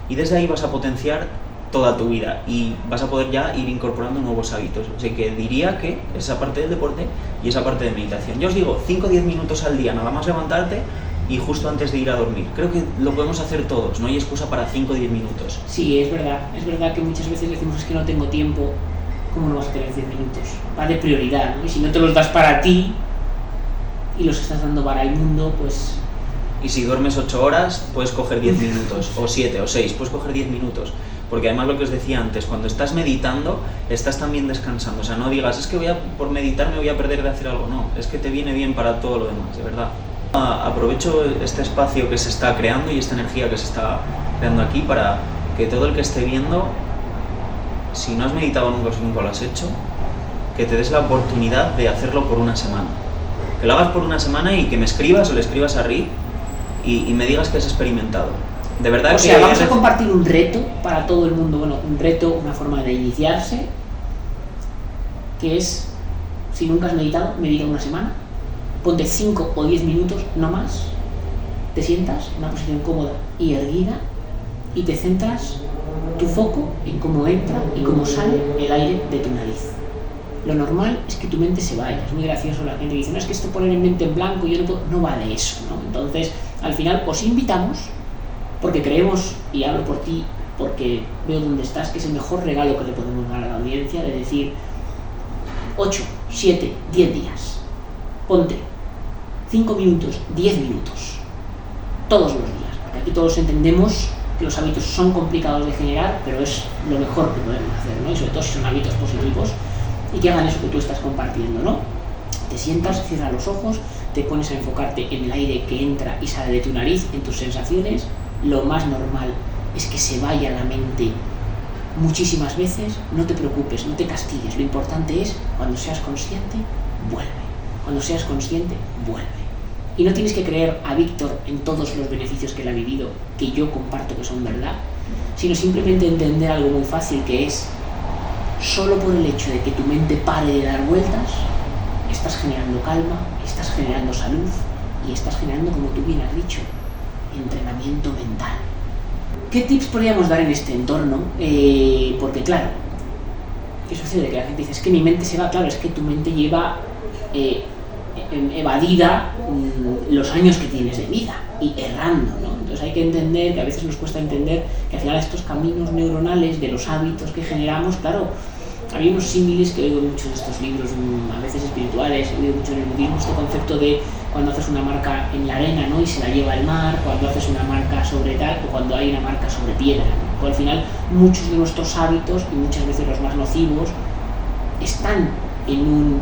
Y desde ahí vas a potenciar toda tu vida y vas a poder ya ir incorporando nuevos hábitos. Así que diría que esa parte del deporte y esa parte de meditación. Yo os digo, 5 o 10 minutos al día, nada más levantarte y justo antes de ir a dormir. Creo que lo podemos hacer todos, no hay excusa para 5 o 10 minutos. Sí, es verdad que muchas veces decimos es que no tengo tiempo. ¿Cómo no vas a tener 10 minutos? Va de prioridad, ¿no? Y si no te los das para ti y los estás dando para el mundo, pues... Y si duermes 8 horas, puedes coger 10 minutos, o 7 o 6, puedes coger 10 minutos. porque además lo que os decía antes, cuando estás meditando, estás también descansando. O sea, no digas, es que por meditar me voy a perder de hacer algo. No, es que te viene bien para todo lo demás, de verdad. Aprovecho este espacio que se está creando y esta energía que se está creando aquí para que todo el que esté viendo, si no has meditado nunca o si nunca lo has hecho, que te des la oportunidad de hacerlo por una semana. Que lo hagas por una semana y que me escribas o le escribas a Rick y me digas que has experimentado. De verdad. O sea, vamos a compartir un reto para todo el mundo. Bueno, un reto, una forma de iniciarse, que es, si nunca has meditado, medita una semana, ponte 5 o 10 minutos, no más, te sientas en una posición cómoda y erguida y te centras tu foco en cómo entra y cómo sale el aire de tu nariz. Lo normal es que tu mente se vaya. Es muy gracioso la gente que dice, no, es que esto poner en mente en blanco, yo no puedo. No va de eso, ¿no? Entonces, al final os invitamos, porque creemos, y hablo por ti, porque veo dónde estás, que es el mejor regalo que le podemos dar a la audiencia, de decir 8, 7, 10 días. Ponte 5 minutos, 10 minutos, todos los días, porque aquí todos entendemos que los hábitos son complicados de generar, pero es lo mejor que podemos hacer, ¿no? Y sobre todo si son hábitos positivos y que hagan eso que tú estás compartiendo, ¿no? Te sientas, cierras los ojos, te pones a enfocarte en el aire que entra y sale de tu nariz, en tus sensaciones. Lo más normal es que se vaya la mente muchísimas veces. No te preocupes, no te castigues. Lo importante es, cuando seas consciente, vuelve. Cuando seas consciente, vuelve. Y no tienes que creer a Víctor en todos los beneficios que él ha vivido, que yo comparto que son verdad, sino simplemente entender algo muy fácil, que es, solo por el hecho de que tu mente pare de dar vueltas, estás generando calma, estás generando salud y estás generando, como tú bien has dicho, entrenamiento mental. ¿Qué tips podríamos dar en este entorno? Porque claro, ¿qué sucede? Que la gente dice, es que mi mente se va. Claro, es que tu mente lleva evadida los años que tienes de vida y errando, ¿no? Entonces hay que entender, que a veces nos cuesta entender que al final estos caminos neuronales de los hábitos que generamos, claro, había unos símiles que he oído muchos de estos libros, a veces espirituales, he oído mucho en el budismo, este concepto de cuando haces una marca en la arena, ¿no? Y se la lleva el mar, cuando haces una marca sobre tal, o cuando hay una marca sobre piedra, ¿no? Pues al final muchos de nuestros hábitos, y muchas veces los más nocivos, están en un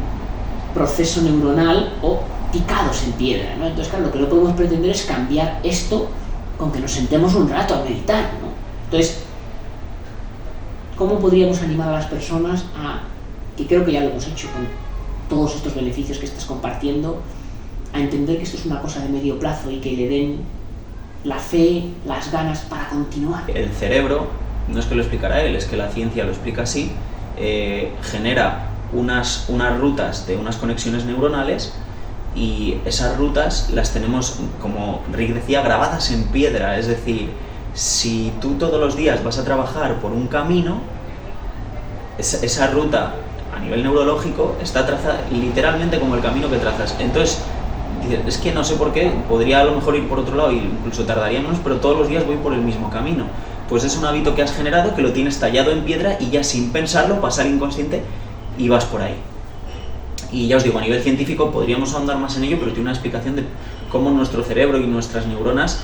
proceso neuronal o picados en piedra, ¿no? Entonces, claro, lo que no podemos pretender es cambiar esto con que nos sentemos un rato a meditar, ¿no? Entonces, ¿cómo podríamos animar a las personas a, que creo que ya lo hemos hecho con todos estos beneficios que estás compartiendo, a entender que esto es una cosa de medio plazo y que le den la fe, las ganas para continuar? El cerebro, no es que lo explicara él, es que la ciencia lo explica así, genera unas rutas de unas conexiones neuronales, y esas rutas las tenemos, como Rick decía, grabadas en piedra. Es decir, si tú todos los días vas a trabajar por un camino, esa ruta a nivel neurológico está trazada literalmente como el camino que trazas. Entonces, es que no sé por qué, podría a lo mejor ir por otro lado y incluso tardaría menos, pero todos los días voy por el mismo camino. Pues es un hábito que has generado, que lo tienes tallado en piedra y ya sin pensarlo pasa al inconsciente y vas por ahí. Y ya os digo, a nivel científico podríamos ahondar más en ello, pero tiene una explicación de cómo nuestro cerebro y nuestras neuronas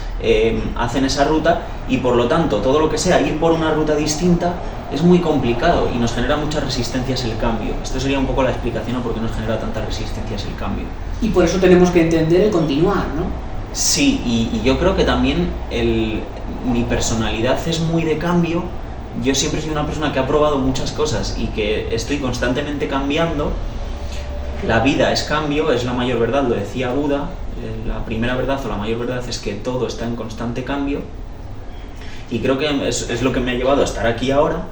hacen esa ruta, y por lo tanto todo lo que sea ir por una ruta distinta es muy complicado y nos genera muchas resistencias el cambio. Esto sería un poco la explicación a por qué nos genera tantas resistencias el cambio. Y por eso tenemos que entender el continuar, ¿no? Sí, y yo creo que también mi personalidad es muy de cambio. Yo siempre he sido una persona que ha probado muchas cosas y que estoy constantemente cambiando. La vida es cambio, es la mayor verdad, lo decía Buda. La primera verdad o la mayor verdad es que todo está en constante cambio, y creo que es lo que me ha llevado a estar aquí ahora,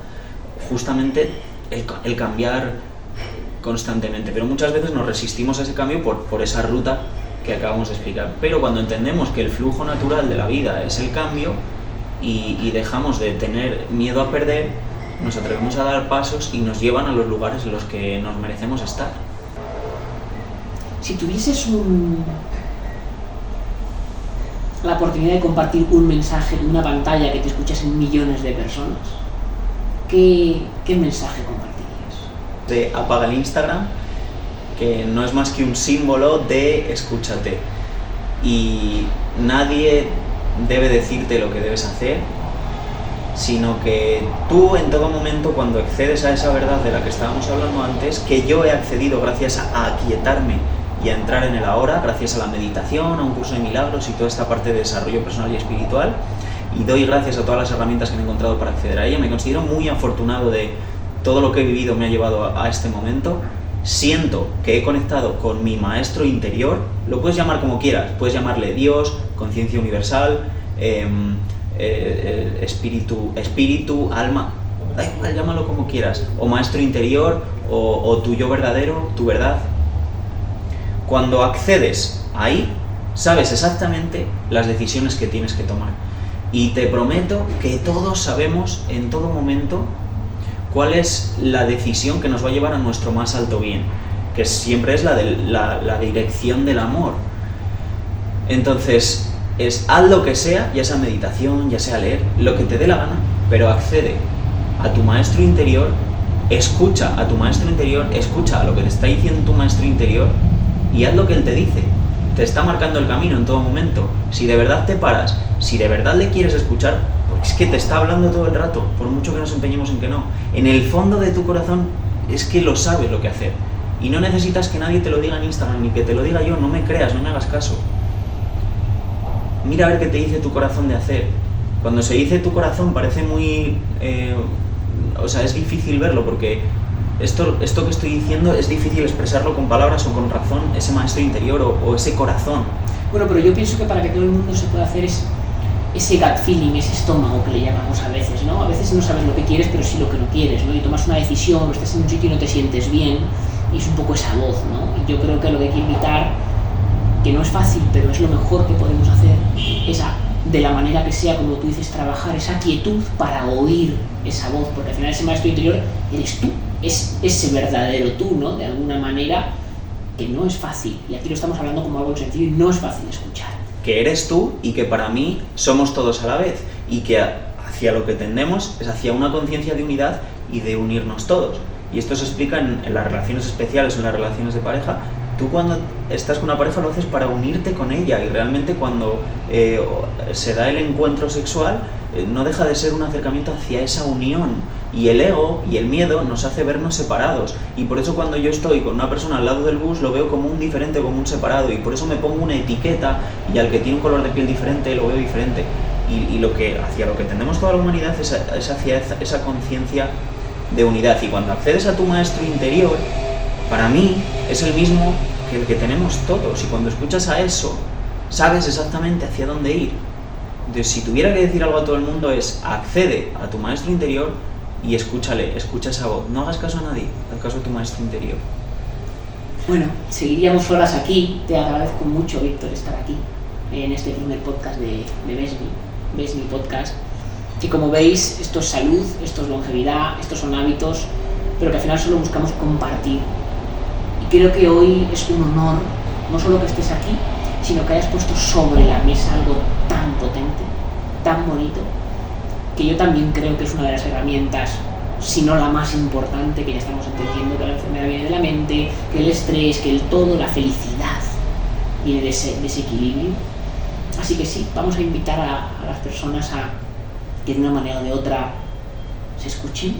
justamente el cambiar constantemente. Pero muchas veces nos resistimos a ese cambio por esa ruta que acabamos de explicar. Pero cuando entendemos que el flujo natural de la vida es el cambio y dejamos de tener miedo a perder, nos atrevemos a dar pasos y nos llevan a los lugares en los que nos merecemos estar. Si tuvieses la oportunidad de compartir un mensaje en una pantalla que te escuchasen millones de personas, ¿qué mensaje compartirías? Apaga el Instagram, que no es más que un símbolo de escúchate, y nadie debe decirte lo que debes hacer, sino que tú en todo momento, cuando accedes a esa verdad de la que estábamos hablando antes, que yo he accedido gracias a aquietarme y a entrar en el ahora, gracias a la meditación, a un curso de milagros y toda esta parte de desarrollo personal y espiritual, y doy gracias a todas las herramientas que he encontrado para acceder a ella. Me considero muy afortunado de todo lo que he vivido, me ha llevado a este momento. Siento que he conectado con mi maestro interior, lo puedes llamar como quieras, puedes llamarle Dios, conciencia universal, espíritu, alma, da igual, llámalo como quieras, o maestro interior, o tu yo verdadero, tu verdad. Cuando accedes ahí, sabes exactamente las decisiones que tienes que tomar. Y te prometo que todos sabemos en todo momento cuál es la decisión que nos va a llevar a nuestro más alto bien, que siempre es la dirección del amor. Entonces, haz lo que sea, ya sea meditación, ya sea leer, lo que te dé la gana, pero accede a tu maestro interior, escucha a tu maestro interior, escucha a lo que te está diciendo tu maestro interior y haz lo que él te dice. Te está marcando el camino en todo momento. Si de verdad te paras, si de verdad le quieres escuchar, porque es que te está hablando todo el rato, por mucho que nos empeñemos en que no. En el fondo de tu corazón es que lo sabes lo que hacer. Y no necesitas que nadie te lo diga en Instagram, ni que te lo diga yo, no me creas, no me hagas caso. Mira a ver qué te dice tu corazón de hacer. Cuando se dice tu corazón parece muy... es difícil verlo porque esto que estoy diciendo es difícil expresarlo con palabras o con razón, ese maestro interior o ese corazón. Bueno, pero yo pienso que para que todo el mundo se pueda hacer ese gut feeling, ese estómago que le llamamos a veces, ¿no? A veces no sabes lo que quieres, pero sí lo que no quieres, ¿no? Y tomas una decisión, o estás en un sitio y no te sientes bien, y es un poco esa voz, ¿no? Y yo creo que lo que hay que invitar, que no es fácil, pero es lo mejor que podemos hacer, es de la manera que sea, como tú dices, trabajar esa quietud para oír esa voz, porque al final ese maestro interior eres tú, es ese verdadero tú, ¿no? De alguna manera que no es fácil, y aquí lo estamos hablando como algo sencillo y no es fácil escuchar. Que eres tú y que para mí somos todos a la vez, y que hacia lo que tendemos es hacia una conciencia de unidad y de unirnos todos. Y esto se explica en las relaciones especiales, en las relaciones de pareja. Tú cuando estás con una pareja lo haces para unirte con ella, y realmente cuando se da el encuentro sexual no deja de ser un acercamiento hacia esa unión, y el ego y el miedo nos hace vernos separados, y por eso cuando yo estoy con una persona al lado del bus lo veo como un diferente, como un separado, y por eso me pongo una etiqueta, y al que tiene un color de piel diferente lo veo diferente, y hacia lo que tendemos toda la humanidad es hacia esa conciencia de unidad. Y cuando accedes a tu maestro interior, para mí es el mismo que el que tenemos todos, y cuando escuchas a eso sabes exactamente hacia dónde ir. Entonces, si tuviera que decir algo a todo el mundo, es accede a tu maestro interior y escucha esa voz. No hagas caso a nadie, haz caso a tu maestro interior. Bueno, seguiríamos horas aquí. Te agradezco mucho, Víctor, estar aquí en este primer podcast de Ves mi podcast, que como veis, esto es salud, esto es longevidad, estos son hábitos, pero que al final solo buscamos compartir. Y creo que hoy es un honor, no solo que estés aquí, sino que hayas puesto sobre la mesa algo tan potente, tan bonito, que yo también creo que es una de las herramientas, si no la más importante, que ya estamos entendiendo que la enfermedad viene de la mente, que el estrés, que el todo, la felicidad viene de ese equilibrio. Así que sí, vamos a invitar a las personas a que de una manera o de otra se escuchen.